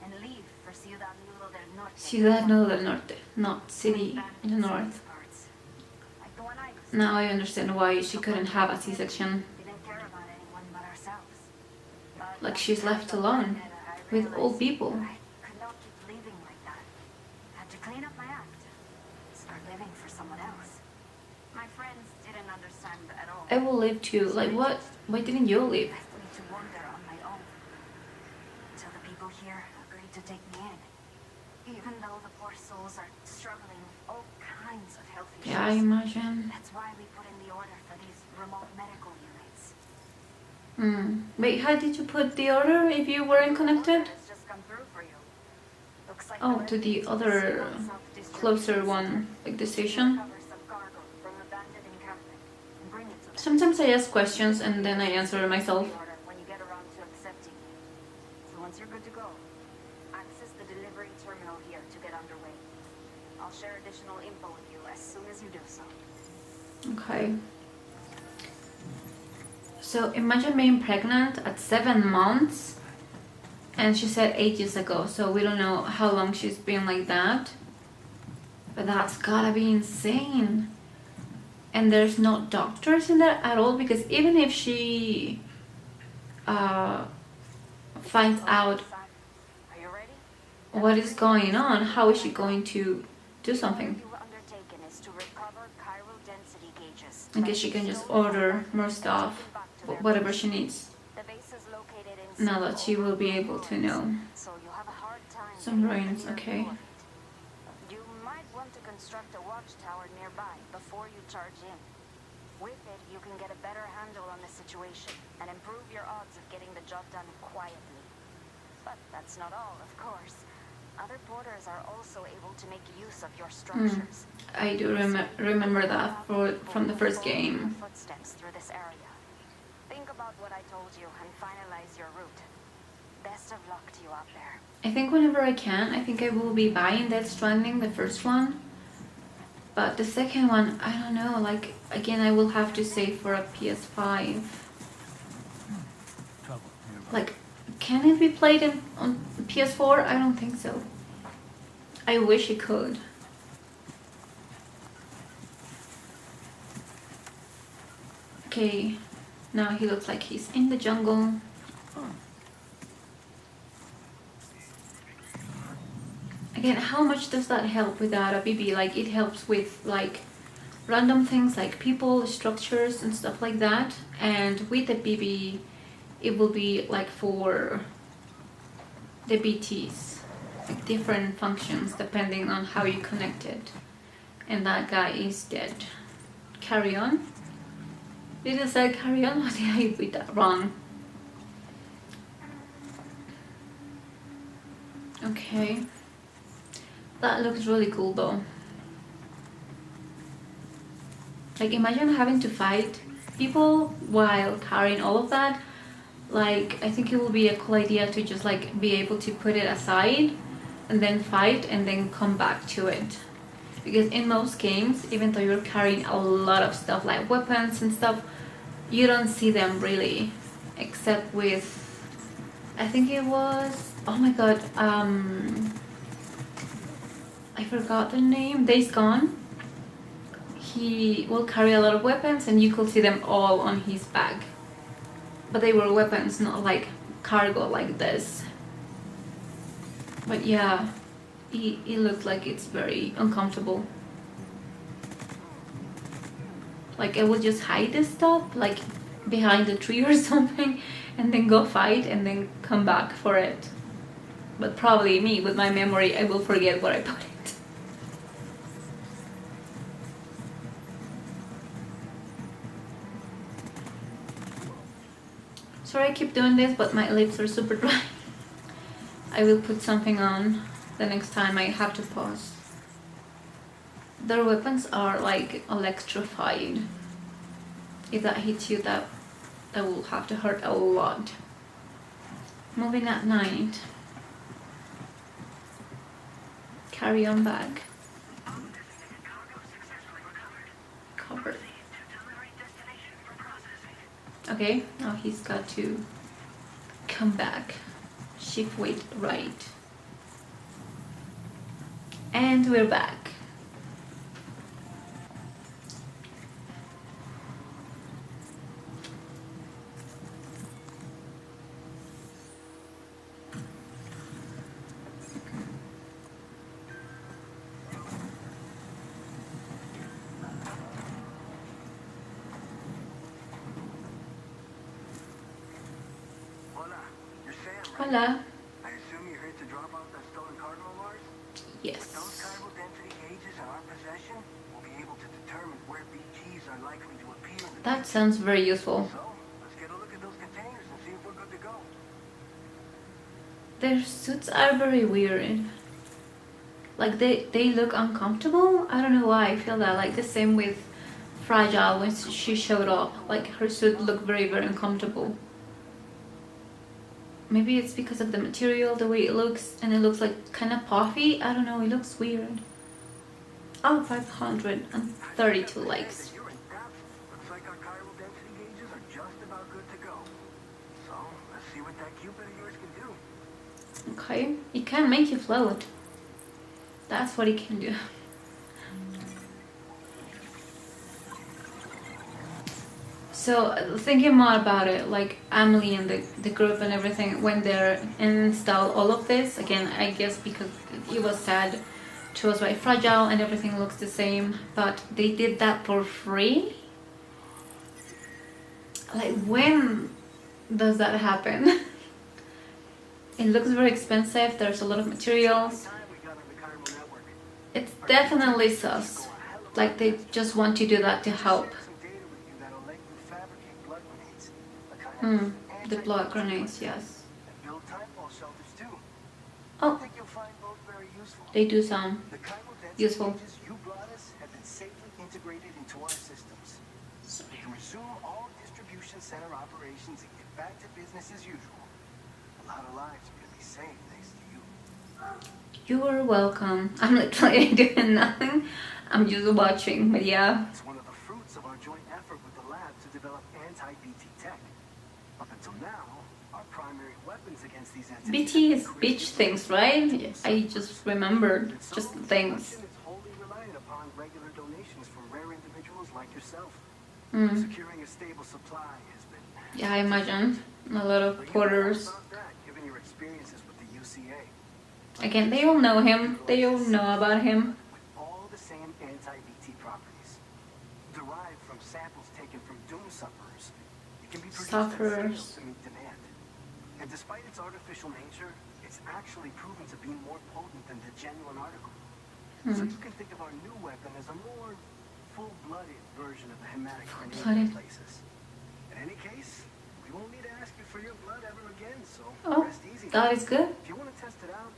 and leave for Ciudad Nudo del Norte. Ciudad Nudo del Norte, not city in the north. Like the one I used. Now I understand why she couldn't have a C-section. Didn't care about anyone but ourselves. But Like she's left alone with old people. I could not keep living like that. Had to clean up my act. Start living for someone else. My friends didn't understand at all. I will live too. Like what? Why didn't you leave? Left me to wander on my own. Until the people here agreed to take me in. Even though the poor souls are struggling with all kinds of health issues. Yeah, I imagine. That's why we put in the order for these remote medical units. Wait, how did you put the order if you weren't connected? It's just come through for you. Looks like Oh, to the other closer one, like the station. Cover some cargo from abandoned encampment and bring it to them. Sometimes I ask questions and then I answer myself. The order when you get around to accepting it. So once you're good to go, access the delivery terminal here to get underway. I'll share additional info with you as soon as you do so. Okay. So imagine being pregnant at 7 months, and she said 8 years ago, so we don't know how long she's been like that. But that's gotta be insane. And there's no doctors in there at all, because even if she finds out Are you ready? what is going on, how is she going to do something? You've undertaken is to recover chiral density gauges. I guess she can just order more stuff, whatever she needs. The base is located in now that she will be able to know. So you'll have a hard time Some getting ruins, near okay. view of it. You might want to construct a watchtower nearby before you charge in. With it, you can get a better handle on the situation and improve your odds of getting the job done quietly. But that's not all, of course. Other porters are also able to make use of your structures. I do remember that from the first game. Footsteps through this area. Think about what I told you and finalize your route. Best of luck to you out there. I think whenever I can, I think I will be buying Death Stranding, the first one. But the second one, I don't know, like, again, I will have to save for a PS5. Trouble nearby. Like, can it be played on PS4? I don't think so. I wish it could. Okay, now he looks like he's in the jungle. Again, how much does that help without a BB? Like, it helps with, like, random things like people, structures, and stuff like that. And with the BB, it will be, like, for the BTs. Like, different functions depending on how you connect it. And that guy is dead. Carry on. Did I say carry on, or did I read that wrong? Okay. That looks really cool though. Like, imagine having to fight people while carrying all of that. Like, I think it will be a cool idea to just like be able to put it aside and then fight and then come back to it. Because in most games, even though you're carrying a lot of stuff like weapons and stuff, you don't see them really, except with, I think it was, oh my god, I forgot the name, Days Gone. He will carry a lot of weapons and you could see them all on his bag. But they were weapons, not like cargo like this. But yeah, it looked like it's very uncomfortable. Like, I would just hide this stuff, like behind a tree or something, and then go fight and then come back for it. But probably me, with my memory, I will forget where I put it. Sorry I keep doing this, but my lips are super dry. I will put something on the next time I have to pause. Their weapons are like electrified. If that hits you, that will have to hurt a lot. Moving at night. Carry on bag. Covered. Okay, now he's got to come back. Shift weight right. And we're back. Hola, you're Sam, right? Hola. I assume you're here to drop off that stolen cargo of ours? Yes. With those chiral density gauges in our possession, we'll be able to determine where BGs are likely to appear in the That sounds very useful. So, let's get a look at those containers and see if we're good to go. Their suits are very weird. Like, they look uncomfortable. I don't know why I feel that. Like, the same with Fragile when she showed up. Like, her suit looked very, very uncomfortable. Maybe it's because of the material, the way it looks, and it looks like kind of puffy. I don't know, it looks weird. Oh, 532 likes. You're in depth. Looks like our chiral density gauges are just about good to go. So, let's see what that Cupid of yours can do. Okay, it can make you float. That's what it can do. So, thinking more about it, like Emily and the group and everything, when they install all of this, again, I guess because it was said to us by Fragile and everything looks the same, but they did that for free? Like, when does that happen? It looks very expensive. There's a lot of materials. Time we got on the chiral network. It's definitely sus. Like they just want to do that to help. Share some data with you that'll let you fabricate blood grenades. A kind of The blood grenades, yes. and build timefall shelters too. I Oh, think you'll find both very useful. they do sound The chiral density useful. changes you brought us have been safely integrated into our systems. We can resume all distribution center operations and get back to business as usual. A lot of lives are going to be saved thanks to you. You are welcome. I'm literally doing nothing. I'm just watching, but yeah. It's one of the fruits of our joint effort with the lab to develop anti-BT tech. Up until now, our primary weapons against these entities BT is have been beach things, right? I just remembered just things. Production is wholly reliant upon regular donations from rare individuals like yourself. Mm. Securing a stable supply has been. Yeah, I imagine. A lot of But you know porters. about that, given your experiences with the UCA. Again, they all know him. They all know about him. With all the same anti-BT properties, derived from samples taken from doom sufferers, it can be produced at scale Sufferers. to meet demand. And despite its artificial nature, it's actually proven to be more potent than the genuine article. So you can think of our new weapon as a more full-blooded version of the hematic grenade Full-blooded. in places. In any case, we won't need to ask you for your blood ever again, so Oh, rest easy. that is good. If you want to test it out,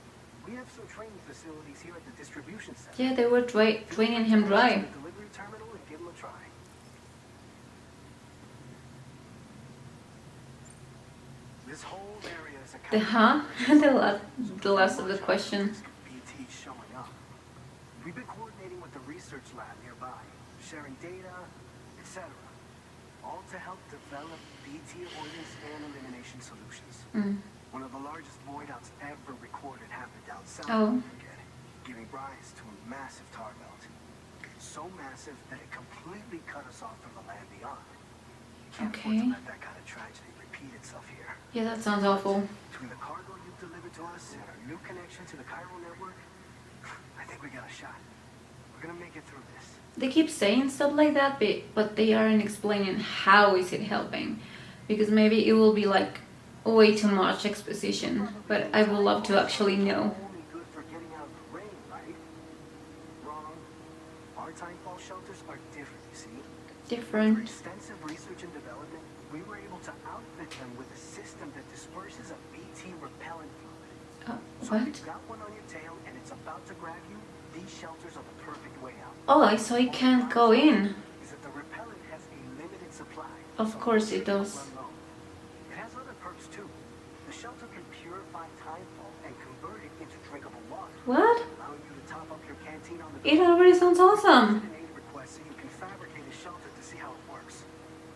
we have some training facilities here at the distribution center. Yeah, they were training him dry. The delivery terminal and give him a try. This whole area is a The the last of the question. BT showing up. We've been coordinating with the research lab nearby, sharing data, etc. All to help develop BT avoidance and elimination solutions. One of the largest void outs ever recorded happened down south, Oh. again, giving rise to a massive tar belt. So massive that it completely cut us off from the land beyond. Can't afford Okay. to let that kind of tragedy repeat itself here. Yeah, that sounds awful. Between the cargo you've delivered to us and our new connection to the chiral network, I think we got a shot. We're gonna make it through this. They keep saying stuff like that, but they aren't explaining how is it helping. Because maybe it will be like way too much exposition. But I would love to actually know. Only good for getting out of the rain, right? Wrong. Our timefall shelters are different, you see. Through Different. extensive research and development, we were able to outfit them with a system that disperses a BT repellent fluid. So if What? you've got one on your tail and it's about to grab you, these shelters are the perfect way out. Oh, so I can't go in. Is that the repellent has a limited supply. Of so course it it'll does. run low. It has other perks too. The shelter can purify timefall and convert it into drinkable water, What? allowing you to top up your canteen on the It already sounds awesome. Send an aid request so you can fabricate a shelter to see how it works.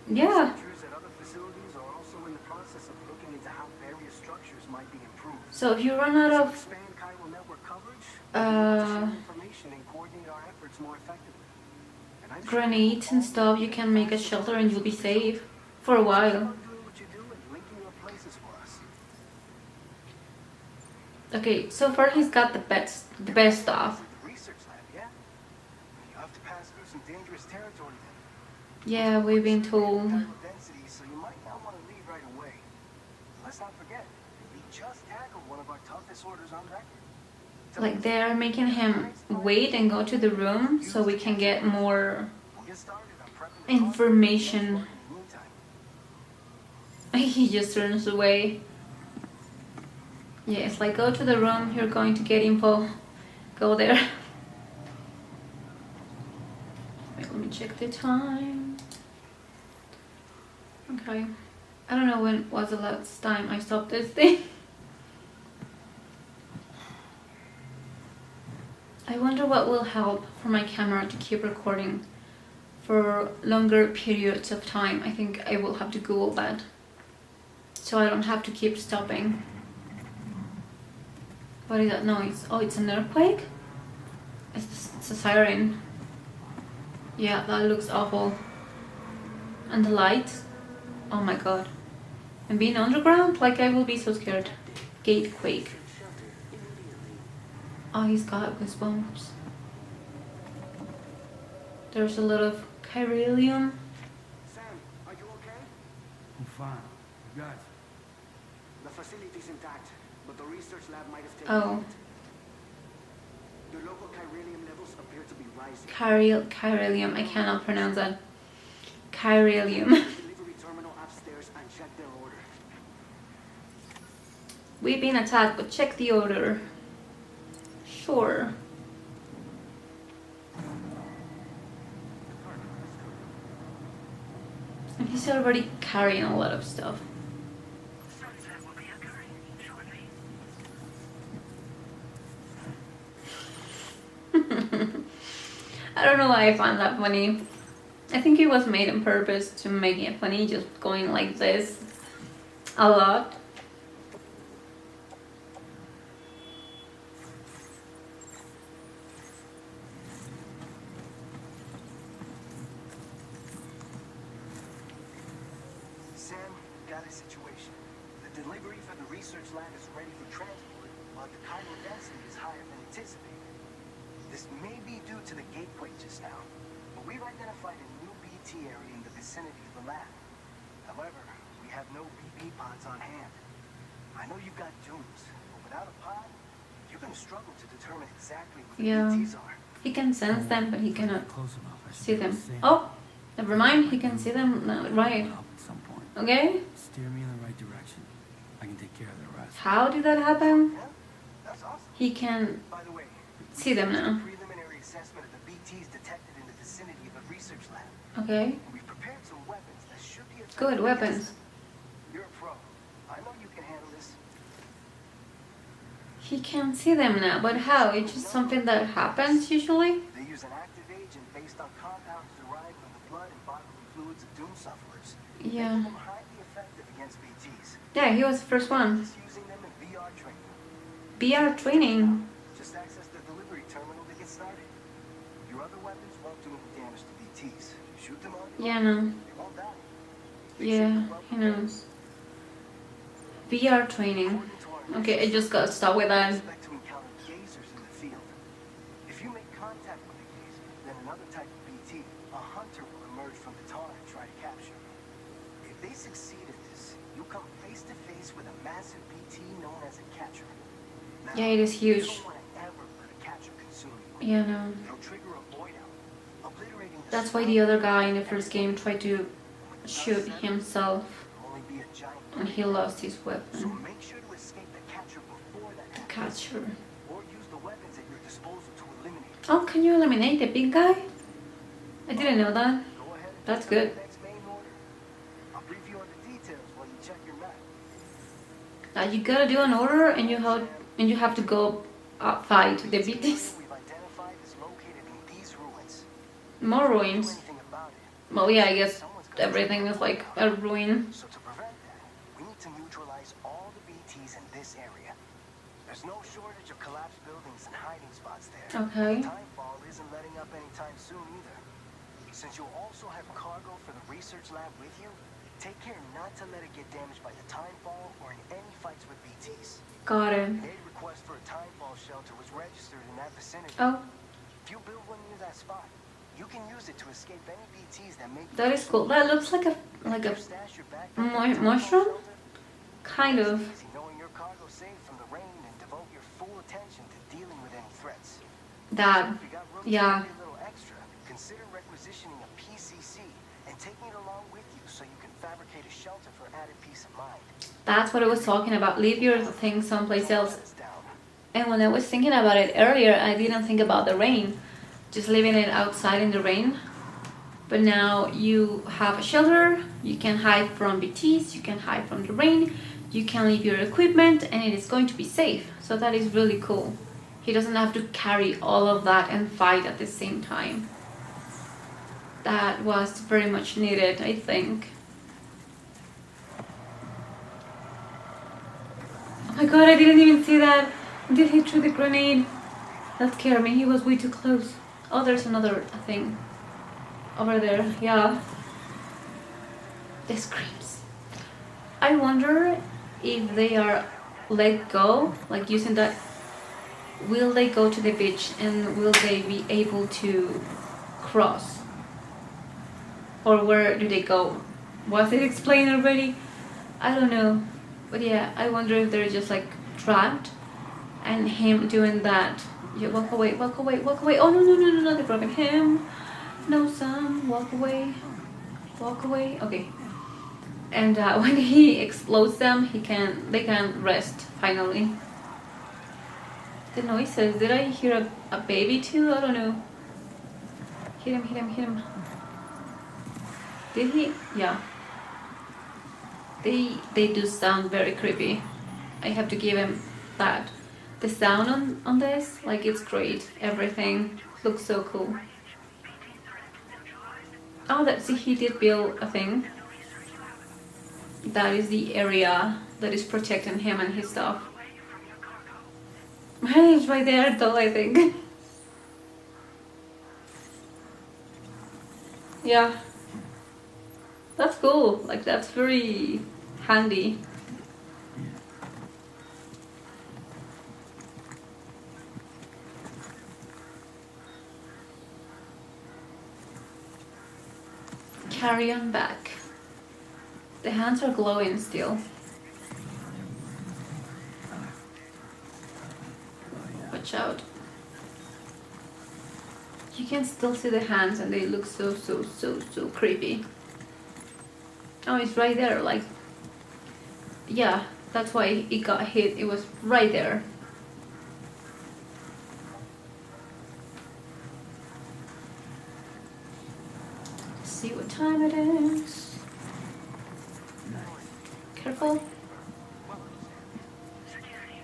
Yeah. Researchers at other facilities are also in the process of looking into how various structures might be improved. So if you run out To of expand chiral network coverage, we'll be able to share uh, information and coordinate our efforts more effectively. And I'm sure grenades and stuff, you can make a shelter and you'll be safe for a while. you're doing what you do and linking up places for us. Okay, so far he's got the best stuff. With the research lab, yeah? You have to pass through some dangerous territory then. Yeah, we've been told. Chiral density, so you might not want to leave right away. Let's not forget, we just tackled one of our toughest orders on record. Like they're making him wait and go to the room so we can get more We'll get started on prepping the information. in the meantime. He just turns away. Yeah, it's like go to the room, you're going to get info. Go there. Wait, let me check the time. Okay. I don't know when was the last time I stopped this thing. I wonder what will help for my camera to keep recording for longer periods of time. I think I will have to Google that, so I don't have to keep stopping. What is that noise? Oh, it's an earthquake? It's a siren. Yeah, that looks awful. And the lights? Oh my god. And being underground? Like I will be so scared. Gatequake. Oh, he's got goosebumps. There's a lot of chiralium. Sam, are you okay? I'm fine. You guys? The facility's intact. but the research lab might have taken Oh. it. The local chiralium levels appear to be rising. Chiralium, I cannot pronounce that. Chiralium. Delivery terminal upstairs and check their order. We've been attacked, but check the order. Sure. And he's already carrying a lot of stuff. I don't know why I found that funny. I think it was made on purpose to make it funny, just going like this a lot. Sam, got a situation. The delivery for the research lab is ready for transport, while the chiral density is higher than anticipated. This may be due to the gateway just now, but we've identified a new BT area in the vicinity of the lab. However, we have no BB pods on hand. I know you've got dooms, but without a pod, you're going to struggle to determine exactly what the Yeah. BTs are. He can sense them, but he cannot Close enough. I should see be able them. to see 'em. Oh, never mind. He can see them. No, right. Up at some point. Okay. Steer me in the right direction. I can take care of the rest. How did that happen? Yeah, that's awesome. He can By the way, see them now. preliminary assessment of the BTs detected in the vicinity of the research lab. Okay. We've prepared some weapons that should be effective Good against weapons. them. You're a pro. I know you can handle this. He can see them now, but how? It's just something that happens usually? They use an active agent based on compounds derived from the blood and bodily fluids of doom sufferers. Yeah. Making them highly effective against BTs. Yeah, he was the first one. Just using them in VR training. BR training. Just access the delivery terminal to get started. Your other weapons won't do any damage to BTs. Shoot them on. Yeah, no. They won't die. Yeah, he knows. VR training. According to our Okay, I just gotta stop with that. expect to encounter gazers in the field. If you make contact with a gazer, then another type of BT, a hunter, will emerge from the tar and try to capture you. If they succeed at this, you come face to face with a massive BT known as a catcher. Now, Yeah, it is you huge. don't want to ever let a catcher consume you. Yeah, no. It'll trigger a void out, obliterating the That's why smell the other of guy in the first game tried to When the shoot dust settles, himself it'll only be a giant and he lost his So weapon. make sure to escape the catcher before that The happens. catcher. Or use the weapons at your disposal to eliminate it. Oh, can you eliminate the big guy? I didn't know that. Go ahead and That's pick up good. the next main order. I'll brief you on the details while you check your map. You gotta do an order and you have to go fight the BTs. We've identified is located in these ruins. More Do ruins. anything about it. Well, yeah, I guess Someone's gonna everything is like a ruin. So to prevent that, we need to neutralize all the BTs in this area. There's no shortage of collapsed buildings and hiding spots there. Okay. Timefall isn't letting up anytime soon either. Since you'll also have cargo for the research lab with you, take care not to let it get damaged by the timefall or in any fights with BTs. Got it. An aid request for a timefall shelter was registered in that vicinity. Oh, If you build one near that spot, you can use it to escape any BTs that make that is cool. That looks like a Stash your backpack in the mushroom? timefall shelter. Kind of. Easy knowing your cargo safe from the rain and devote your full attention to dealing with any threats. That. If you got room to Yeah. pay a little extra, consider requisitioning a PCC and taking it along with you so you can fabricate a shelter for added peace of mind. That's what I was talking about. Leave your things someplace Don't else. let us down. And when I was thinking about it earlier, I didn't think about the rain. Just leaving it outside in the rain. But now you have a shelter, you can hide from BTs, you can hide from the rain, you can leave your equipment, and it is going to be safe. So that is really cool. He doesn't have to carry all of that and fight at the same time. That was very much needed, I think. Oh my god, I didn't even see that. Did he threw the grenade? That scared me, he was way too close. Oh, there's another thing. Over there, yeah. The screams. I wonder if they are let go, like using that. Will they go to the beach and will they be able to cross? Or where do they go? Was it explained already? I don't know. But yeah, I wonder if they're just like trapped, and him doing that. You walk away, walk away, walk away. Oh no no no no no! They're grabbing him. No, Sam, walk away, walk away. Okay. And when he explodes them, they can rest finally. The noises. Did I hear a baby too? I don't know. Hit him, hit him, hit him. Did he? Yeah. They do sound very creepy. I have to give him that. The sound on this, like, it's great. Everything looks so cool. Oh, see, he did build a thing. That is the area that is protecting him and his stuff. It's right there though, I think. Yeah. That's cool. Like, that's very handy. Carry on back. The hands are glowing still. Watch out. You can still see the hands and they look so creepy. Oh, it's right there, like, yeah, that's why it got hit. It was right there. Let's see what time it is. Careful.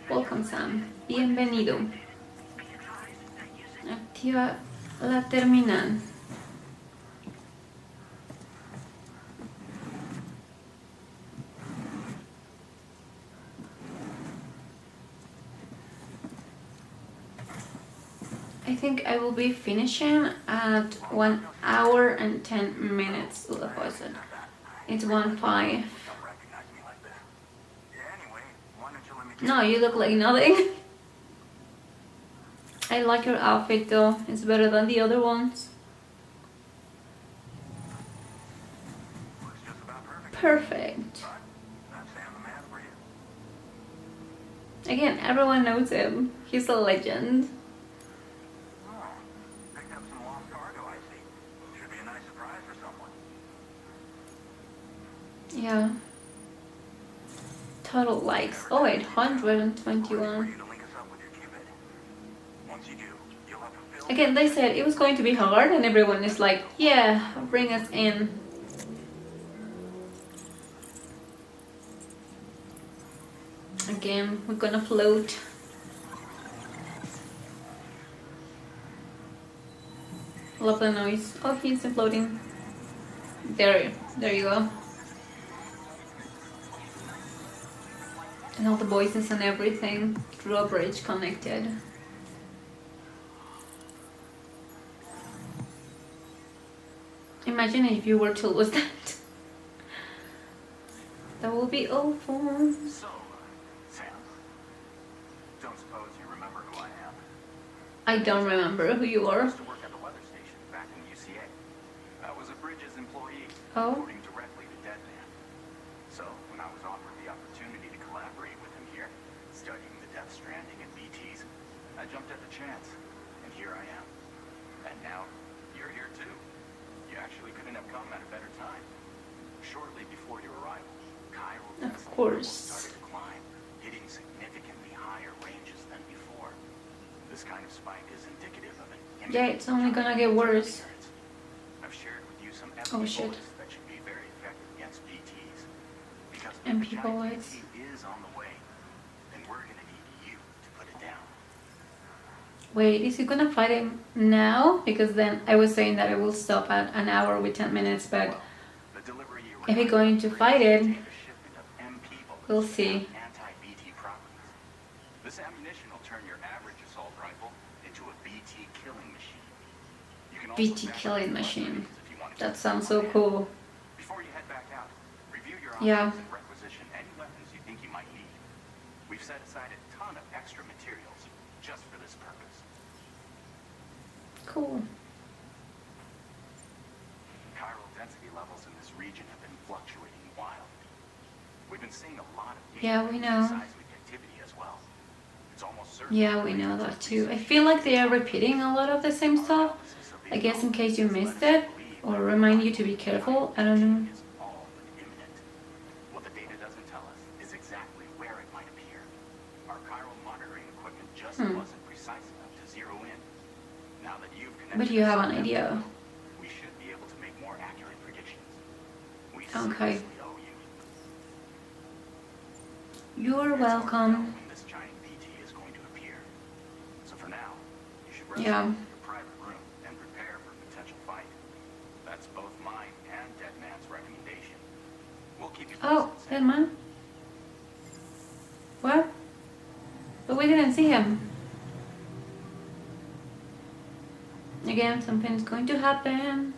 Welcome, Sam. Bienvenido. Activa la terminal. I think I will be finishing at 1 hour and 10 minutes. It's 1:05. No, you look like nothing. I like your outfit though. It's better than the other ones. Perfect. Again, everyone knows him. He's a legend. Yeah. Total likes. Oh, 821. Again, they said it was going to be hard, and everyone is like, yeah, bring us in. Again, we're gonna float. Love the noise. Oh, he's floating. There you go. And all the voices and everything through a bridge connected. Imagine if you were to lose that. That would be awful. So, Sam, don't suppose you remember who I am? I don't remember who you are. I used to work at the weather station back in UCA. I was a Bridges employee, Oh. reporting directly to Deadman. So, when I was offered the opportunity to collaborate with him here, studying the Death Stranding and BTs, I jumped at the chance, and here I am. And now, you're here too. You actually couldn't have come at a better time. Shortly before your arrival, chiral density levels started to climb, hitting significantly higher ranges than before. This kind of spike is indicative of an Yeah, it's only gonna get worse. I've shared with you some Oh, MP shit. bullets that should be very effective against BTs. Because if MP a giant bullets. BT is on the way, then we're gonna need you to put it down. Wait, is he gonna fight him now? Because then I was saying that I will stop at 1 hour with 10 minutes, but The delivery you if he's require going to fight it, contains a shipment of MP bullets we'll that see. have anti-BT properties. This ammunition will turn your average assault rifle into a BT killing machine. You can also BT back up killing your machine. upgrades if you want to That keep sounds them so on hand. cool. Before you head back out, review your Yeah. options and requisition any weapons you think you might need. We've set aside a ton of extra materials just for this purpose. Cool. Chiral density levels in this region have been fluctuating wildly. We've been seeing a lot of Yeah, we know. seismic activity as well. It's almost certain. Yeah, we know that too. I feel like they are repeating a lot of the same stuff. I guess in case you missed it, or remind you to be careful. I don't know. Is all but imminent. What the data doesn't tell us is exactly where it might appear. Our chiral monitoring equipment just wasn't precise enough to zero in. Now that you've connected, But you have an idea. we should be able to make more accurate predictions. We Okay. seriously owe you. You're welcome. When this giant PT is going to appear. So for now, you should rest Yeah. in your private room and prepare for a potential fight. That's both mine and Dead Man's recommendation. We'll keep you Oh, posted, dead man. What? But we didn't see him. Again, something's going to happen.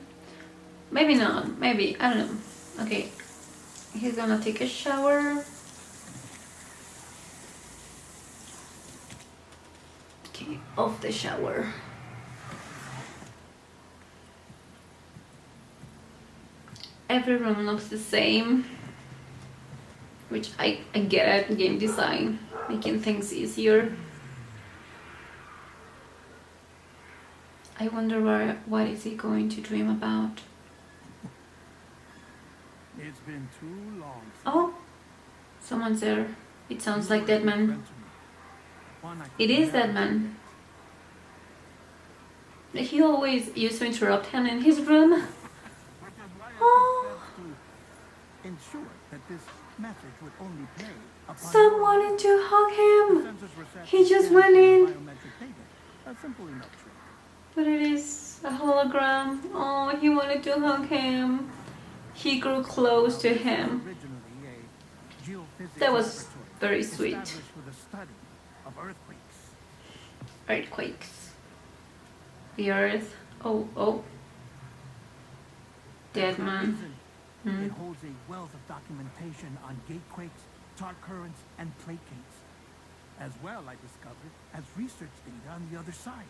Maybe not. Maybe. I don't know. Okay. He's gonna take a shower. Okay, off the shower. Every room looks the same. Which I get it, game design. Making things easier. I wonder what is he going to dream about? It's been too long. Oh, someone's there. It sounds like Dead Man. It is Dead Man. He always used to interrupt him in his room. Oh, Ensure that this message would only play upon someone wanted to hug him. He just went in. biometric data. A simple enough trick. But it is a hologram. Oh, he wanted to hug him. He grew close to him. Originally a geophysics That was laboratory very sweet. established for the study of earthquakes. Earthquakes. The earth. Oh. Dead For that man. reason, Hmm. It holds a wealth of documentation on gatequakes, tar currents, and placates. As well, I discovered, as research data on the other side.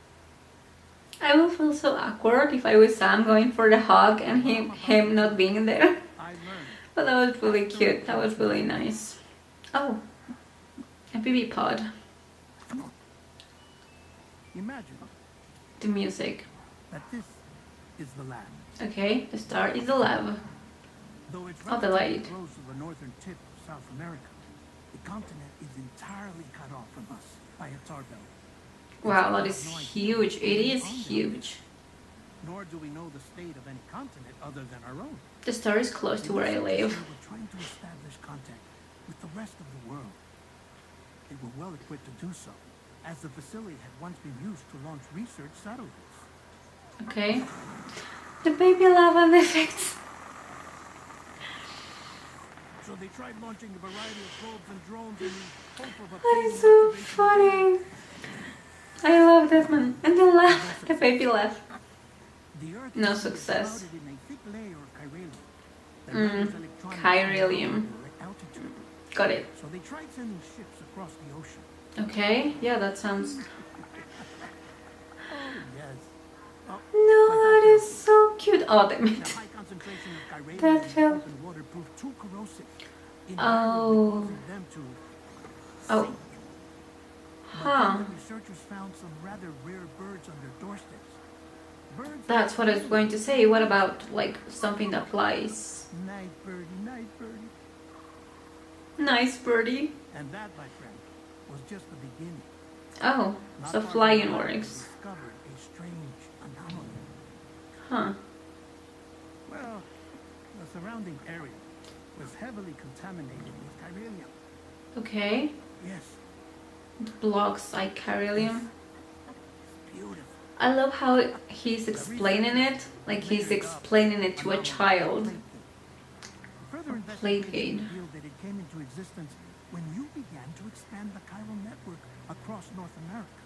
I will feel so awkward if I was Sam going for the hug and him not being there. I learned But that was really cute. That was really nice. Oh, a baby pod. Imagine The music. that this is the lab. Okay, the star is the lab. Though it's Oh, the relatively light. close to the northern tip of South America, the continent is entirely cut off from us by a tar belt. Wow, that is huge. It is huge. Nor do we know the state of any continent other than our own. The star is close to where I live. We're trying to establish contact with the rest of the world. They were well equipped to do so, as the facility had once been used to launch research satellites. Okay. The baby lava effects. So they tried launching a variety of probes and drones in the hope of That obtaining is so observation funny. I love that one. And the laugh. The baby laugh. The Earth No is success. shrouded in a thick layer of chiralium that renders electronic chiralium. at altitude. Got it. So they tried sending ships across the ocean. Okay. Yeah, that sounds... Oh, yes. No, that is so cute. Oh, damn The it. high concentration of chiralium That in felt- open water proved too corrosive. Oh. Causing them to Oh. sink. But Huh. then the researchers found some rather rare birds on their doorsteps. Birds That's what I was going to say. What about, like, something that flies? Night birdie, night birdie. Nice birdie. And that, my friend, was just the beginning. Oh, Not so far flying behind, we works. discovered a strange anomaly. Huh. Well, the surrounding area was heavily contaminated with chiralium. Okay. Yes, It blocks like chiralium. beautiful. I love how he's explaining it, like he's explaining it to a child. Further Plate investigation gate. revealed that it came into existence when you began to expand the chiral network across North America.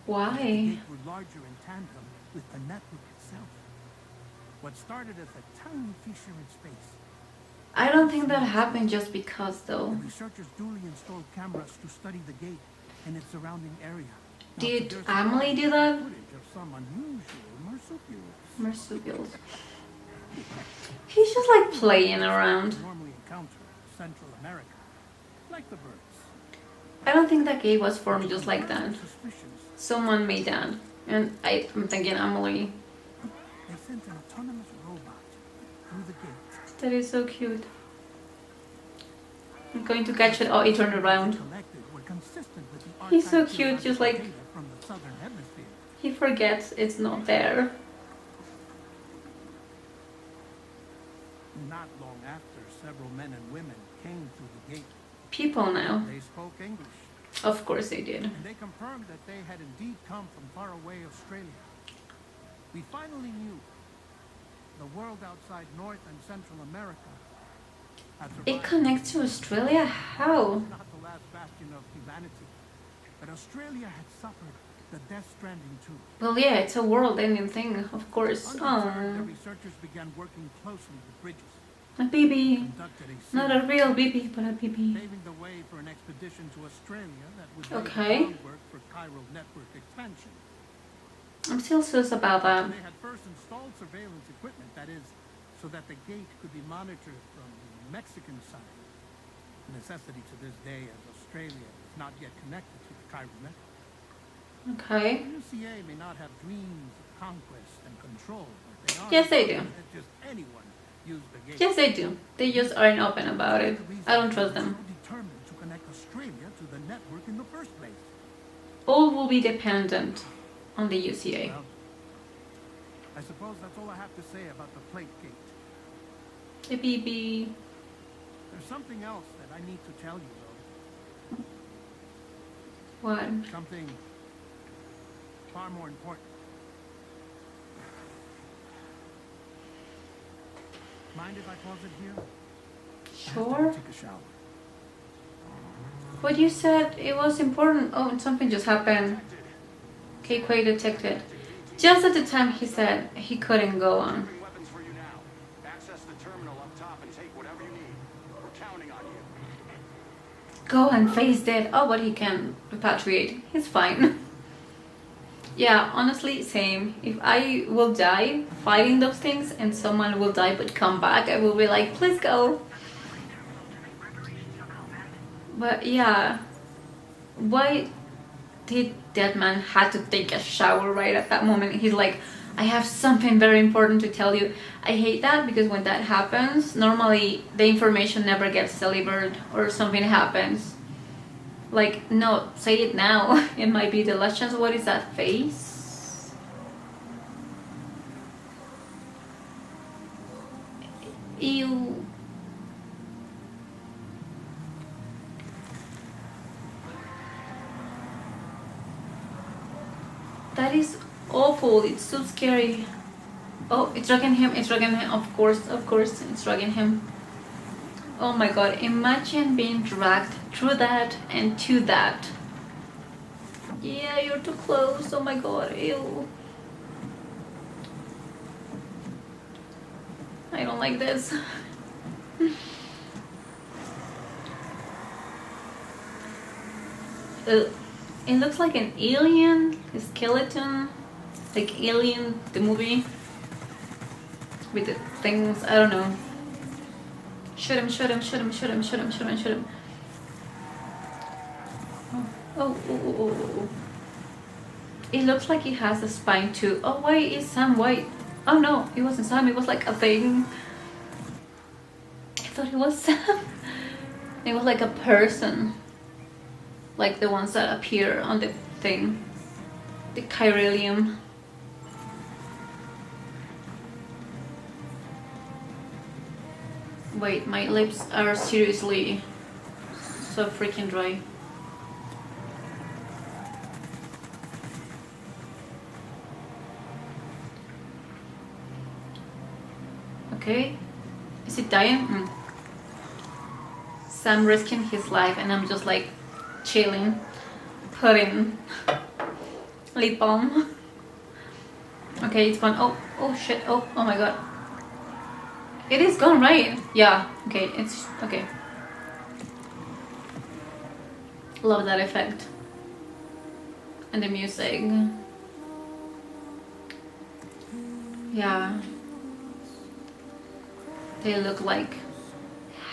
The Why? gate grew larger in tandem with the network itself. What started as a tiny fissure in space. I don't think that happened just because though. The researchers duly installed cameras to study the gate and its surrounding area. Now, Did to their Emily surprise, do that? Footage of some unusual marsupials. Marsupials. He's just like playing around. Normally encounter in Central America, like the birds. I don't think that gate was formed just like that. Suspicions. Someone made that. And I'm thinking Emily. They sent an autonomous robot through the gate. That is so cute. I'm going to catch it. Oh, he turned around. Collected were consistent with the He's so archived cute, just like data from the southern hemisphere. he forgets it's not there. Not long after, several men and women came through the gate. People now. They spoke English, Of course they did. and they confirmed that they had indeed come from faraway Australia. We finally knew the world outside North and Central America had It survived. connects to Australia? How? Not the last bastion of humanity, but Australia had suffered the death stranding too. Well, yeah, it's a world-ending thing, of course. Undeterred, the Oh, researchers began working closely with Bridges, a baby. conducted a Not a real baby, but a baby. paving the way for an expedition to Australia that would Okay. lay the groundwork for chiral network expansion. I'm still sus about that. They had first installed surveillance equipment, that is, so that the gate could be monitored from the Mexican side. A necessity to this day, as Australia is not yet connected to the chiral network. Okay. The UCA may not have dreams of conquest and control, but they are Yes, they do. determined that just anyone use the gate. Yes, they do. They just aren't open about it. I don't trust them. Determined to connect Australia to the network in the first place. All will be dependent on the UCA. Well, I suppose that's all I have to say about the plate gate. The baby. There's something else that I need to tell you, though. What? Something far more important. Mind if I pause it here? I have to go Sure. take a shower. What you said, it was important. Oh, and something just happened. Okay, Quay detected. Just at the time he said he couldn't go on. Weapons for you now. Access the terminal up top and take whatever you need. We're counting on you. Go and face death. Oh, but he can repatriate. He's fine. Yeah, honestly, same. If I will die fighting those things and someone will die but come back, I will be like, please go. But yeah, why did that man had to take a shower right at that moment? He's like, I have something very important to tell you. I hate that because when that happens, normally the information never gets delivered or something happens. Like, no, say it now. It might be the last chance. What is that face? Ew. That is awful. It's so scary. Oh, it's dragging him. It's dragging him. Of course, it's dragging him. Oh my god, imagine being dragged through that and to that. Yeah, you're too close. Oh my god, ew. I don't like this. It looks like an alien, a skeleton, like Alien, the movie, with the things, I don't know. Shoot him, shoot him, shoot him, shoot him, shoot him, shoot him, shoot him. Oh. It looks like he has a spine too. Oh, why is Sam white? Oh no, it wasn't Sam, it was like a thing. I thought it was Sam. It was like a person. Like the ones that appear on the thing. The chiralium. Wait, my lips are seriously so freaking dry. Okay. Is it dying? Sam risking his life and I'm just like chilling, putting lip balm. Okay, it's gone. Oh shit. Oh my god. It is gone, right? Yeah. Okay, it's okay. Love that effect. And the music. Yeah. They look like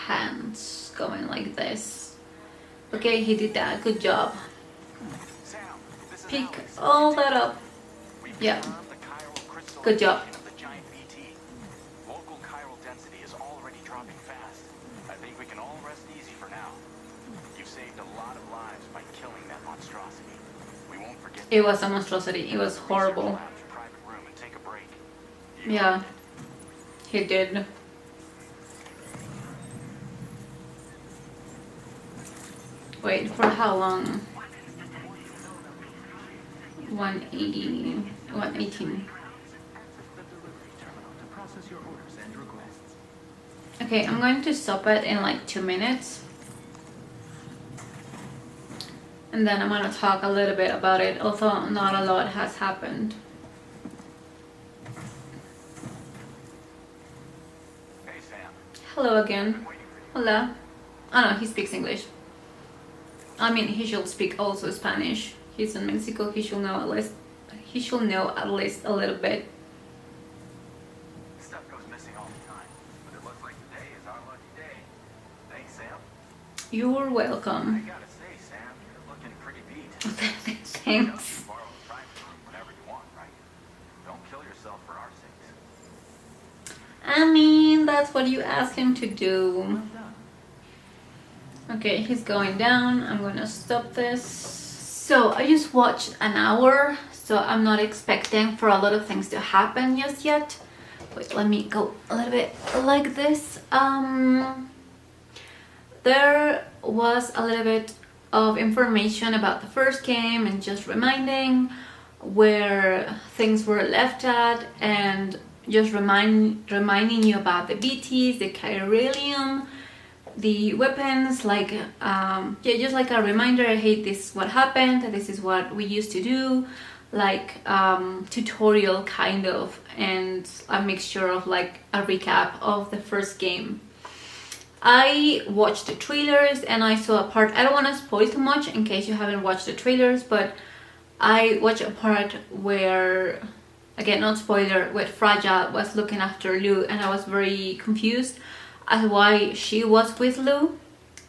hands going like this. Okay, he did that. Good job. Sam, this is Pick Alex. all that up. We've Yeah. confirmed the chiral crystallization Good job. of the giant BT. Local chiral density is already dropping fast. I think we can all rest easy for now. You've saved a lot of lives by killing that monstrosity. We won't forget. It was a monstrosity. It was horrible. Lab's private room and take a break. Yeah, he did. Wait, for how long? 180, 118. Okay, I'm going to stop it in like 2 minutes. And then I'm going to talk a little bit about it, although not a lot has happened. Hey, Sam. Hello again. Hola. Oh no, he speaks English. I mean, he should speak also Spanish. He's in Mexico. He should know at least. He should know at least a little bit. Stuff goes missing all the time, but it looks like today is our lucky day. Thanks, Sam. You're I welcome. gotta say, Sam, you're looking pretty beat. Thanks. You borrow the private room whenever you want, right? Don't kill yourself for our sakes. I mean, that's what you asked him to do. Okay, he's going down. I'm gonna stop this. So I just watched an hour, so I'm not expecting for a lot of things to happen just yet. Wait, let me go a little bit like this. There was a little bit of information about the first game and just reminding where things were left at, and just reminding you about the BTs, the chiralium, the weapons, like yeah, just like a reminder. Hey, this is what happened, this is what we used to do, like tutorial kind of, and a mixture of like a recap of the first game. I watched the trailers and I saw a part. I don't want to spoil too much in case you haven't watched the trailers, but I watched a part where, again, not spoiler, where Fragile was looking after Lou, and I was very confused as why she was with Lou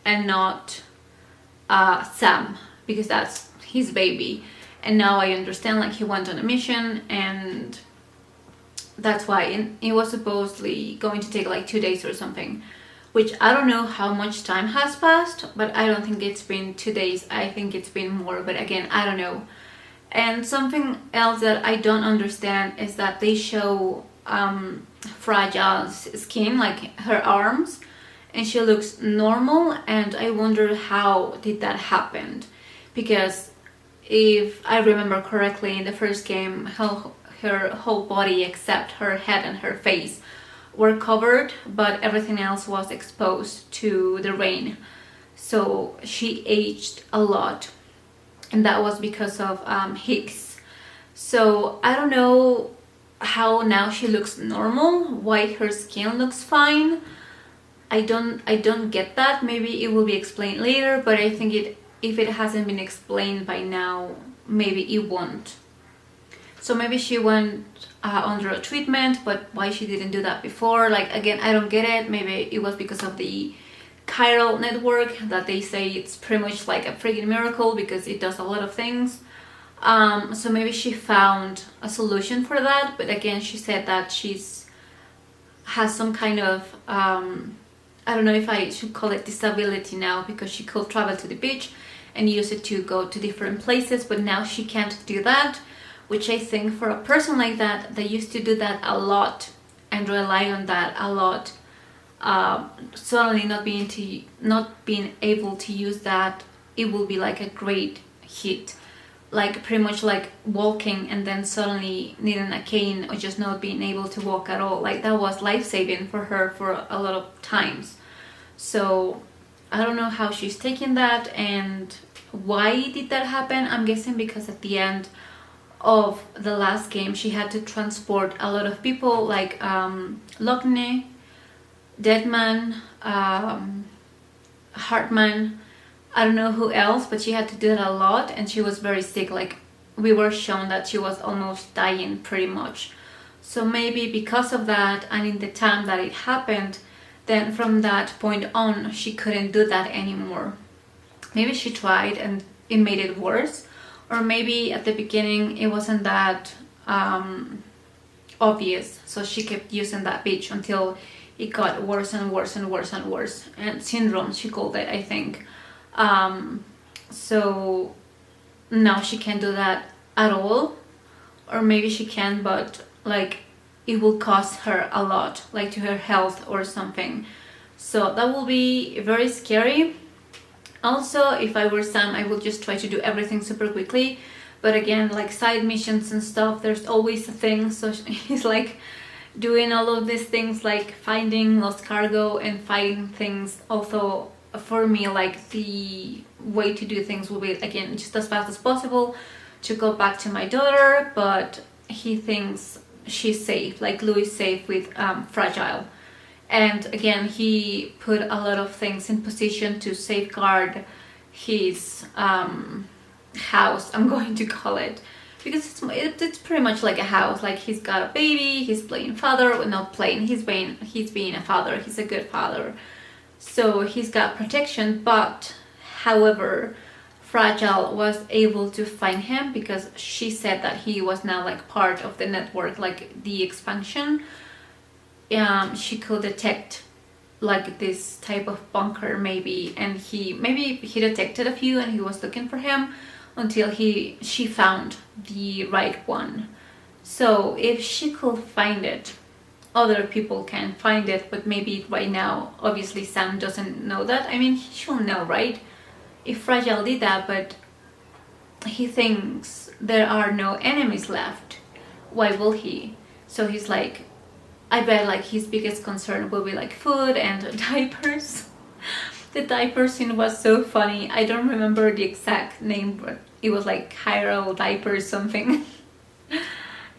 and not Sam, because that's his baby. And now I understand, like, he went on a mission, and that's why it was supposedly going to take like 2 days or something, which I don't know how much time has passed, but I don't think it's been 2 days. I think it's been more, but again, I don't know. And something else that I don't understand is that they show Fragile's skin, like her arms, and she looks normal, and I wonder how did that happen, because if I remember correctly, in the first game, her whole body except her head and her face were covered, but everything else was exposed to the rain, so she aged a lot, and that was because of Higgs. So I don't know how now she looks normal, why her skin looks fine. I don't get that. Maybe it will be explained later, but I think if it hasn't been explained by now, maybe it won't. So maybe she went under a treatment, but why she didn't do that before? Like, again, I don't get it. Maybe it was because of the chiral network that they say it's pretty much like a freaking miracle because it does a lot of things. So maybe she found a solution for that, but again, she said that has some kind of I don't know if I should call it disability now, because she could travel to the beach and use it to go to different places, but now she can't do that, which I think for a person like that used to do that a lot and rely on that a lot, suddenly not being able to use that, it will be like a great hit. Like pretty much like walking and then suddenly needing a cane or just not being able to walk at all. Like that was life-saving for her for a lot of times. So I don't know how she's taking that and why did that happen. I'm guessing because at the end of the last game she had to transport a lot of people, like Lockney, Deadman, Hartman, I don't know who else, but she had to do that a lot, and she was very sick. Like, we were shown that she was almost dying pretty much. So maybe because of that, and in the time that it happened, then from that point on she couldn't do that anymore. maybe she tried and it made it worse, or maybe at the beginning it wasn't that obvious, so she kept using that bitch until it got worse and worse and worse and worse, and syndrome she called it, I think. So now she can't do that at all, or maybe she can, but like it will cost her a lot, like to her health or something. So that will be very scary. Also, if I were Sam, I would just try to do everything super quickly. But again, like side missions and stuff, there's always a thing. So he's like doing all of these things, like finding lost cargo and fighting things. Also, for me, like the way to do things will be, again, just as fast as possible to go back to my daughter. But he thinks she's safe, like Lou is safe with Fragile. And again, he put a lot of things in position to safeguard his house, I'm going to call it, because it's pretty much like a house. Like he's got a baby, he's playing father, well, not playing, he's being a father, he's a good father, so he's got protection. But however, Fragile was able to find him because she said that he was now like part of the network, like the expansion. She could detect like this type of bunker maybe, and he detected a few and he was looking for him until she found the right one. So if she could find it, other people can find it, but maybe right now obviously Sam doesn't know that. I mean, he should know, right? If Fragile did that, but he thinks there are no enemies left, why will he? So he's like, I bet like his biggest concern will be like food and diapers. The diaper scene was so funny. I don't remember the exact name, but it was like Chiral diapers something.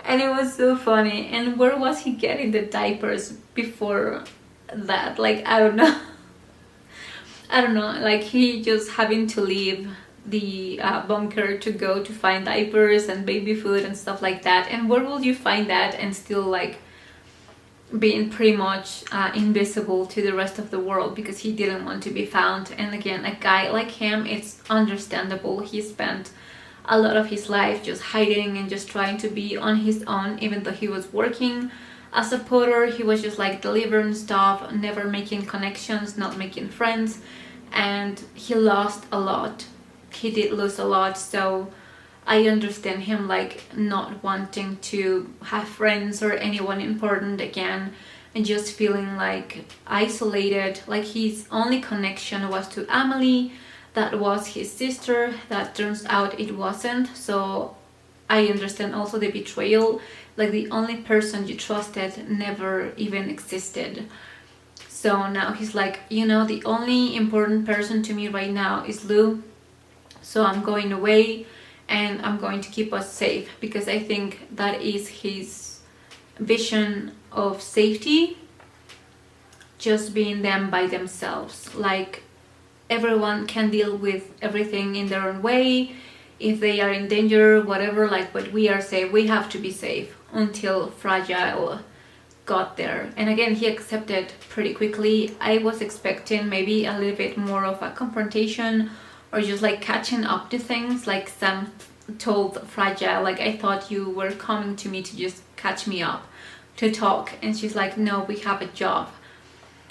And it was so funny. And where was he getting the diapers before that? Like, I don't know. I don't know, like he just having to leave the bunker to go to find diapers and baby food and stuff like that. And where will you find that and still like being pretty much invisible to the rest of the world because he didn't want to be found? And again, a guy like him, it's understandable. He spent a lot of his life just hiding and just trying to be on his own. Even though he was working as a porter, he was just like delivering stuff, never making connections, not making friends, and he lost a lot. He did lose a lot, so I understand him like not wanting to have friends or anyone important again, and just feeling like isolated. Like his only connection was to Amelie, that was his sister, that turns out it wasn't. So I understand also the betrayal, like the only person you trusted never even existed. So now he's like, you know, the only important person to me right now is Lou, so I'm going away and I'm going to keep us safe, because I think that is his vision of safety, just being them by themselves. Like everyone can deal with everything in their own way. If they are in danger, whatever, like, but we are safe, we have to be safe until Fragile got there. And again, he accepted pretty quickly. I was expecting maybe a little bit more of a confrontation or just like catching up to things, like Sam told Fragile, like, I thought you were coming to me to just catch me up, to talk. And she's like, no, we have a job.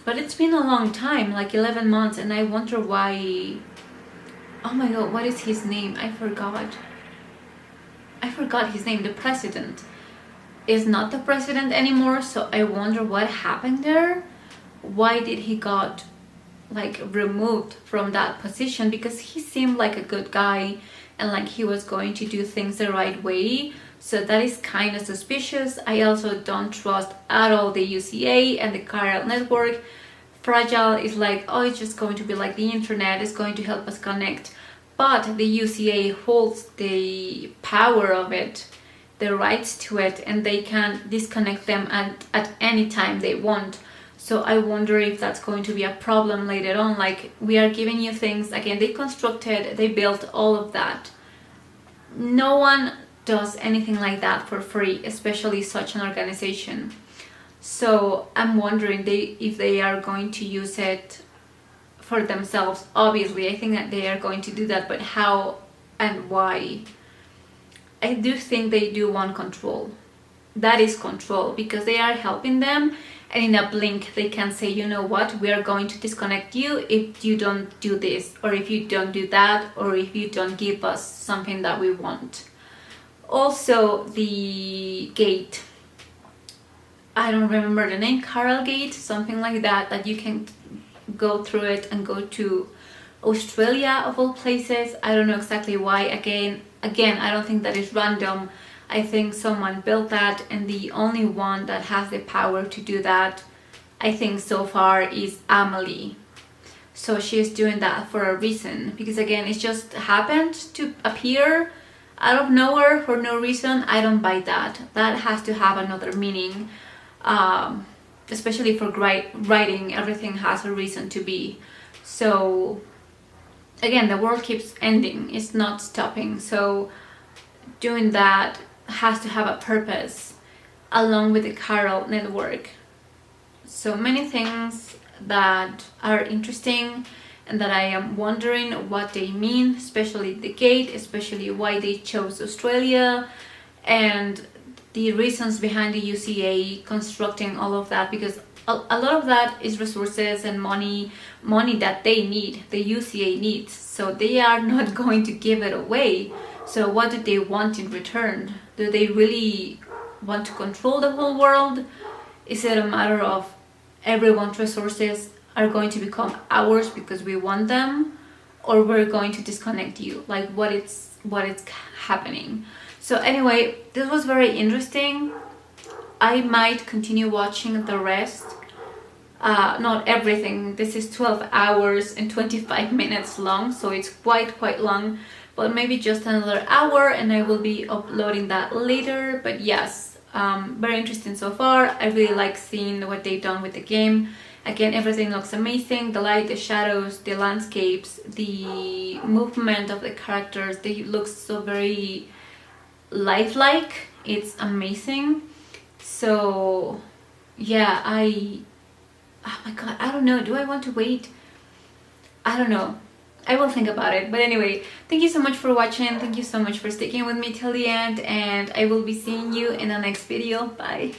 But it's been a long time, like 11 months, and I wonder why. Oh my god, what is his name? I forgot his name. The president is not the president anymore, so I wonder what happened there. Why did he got like removed from that position? Because he seemed like a good guy and like he was going to do things the right way. So that is kind of suspicious. I also don't trust at all the UCA and the Chiral network. Fragile is like, oh, it's just going to be like the internet, is going to help us connect. But the UCA holds the power of it, the rights to it, and they can disconnect them at any time they want. So I wonder if that's going to be a problem later on. Like, we are giving you things, again, they constructed, they built all of that. No one does anything like that for free, especially such an organization. So I'm wondering if they are going to use it for themselves. Obviously, I think that they are going to do that, but how and why? I do think they do want control. That is control, because they are helping them, and in a blink they can say, you know what, we are going to disconnect you if you don't do this, or if you don't do that, or if you don't give us something that we want. Also, the gate, I don't remember the name, Carol Gate, something like that, that you can go through it and go to Australia of all places. I don't know exactly why. Again, I don't think that is random. I think someone built that, and the only one that has the power to do that, I think so far, is Amelie. So she's doing that for a reason, because again, it just happened to appear out of nowhere for no reason. I don't buy that. That has to have another meaning. Especially for writing, everything has a reason to be. So again, the world keeps ending, it's not stopping, so doing that has to have a purpose, along with the Chiral network. So many things that are interesting and that I am wondering what they mean, especially the gate, especially why they chose Australia, and the reasons behind the UCA constructing all of that, because a lot of that is resources and money that they need, the UCA needs, so they are not going to give it away. So what do they want in return? Do they really want to control the whole world? Is it a matter of everyone's resources are going to become ours because we want them, or we're going to disconnect you? Like, what is happening? So anyway, this was very interesting. I might continue watching the rest. Not everything. This is 12 hours and 25 minutes long, so it's quite long. But maybe just another hour, and I will be uploading that later. But yes, very interesting so far. I really like seeing what they've done with the game. Again, everything looks amazing. The light, the shadows, the landscapes, the movement of the characters, they look so very lifelike. It's amazing. So yeah, oh my god, I don't know, do I want to wait? I don't know, I will think about it. But anyway, thank you so much for watching, thank you so much for sticking with me till the end, and I will be seeing you in the next video. Bye.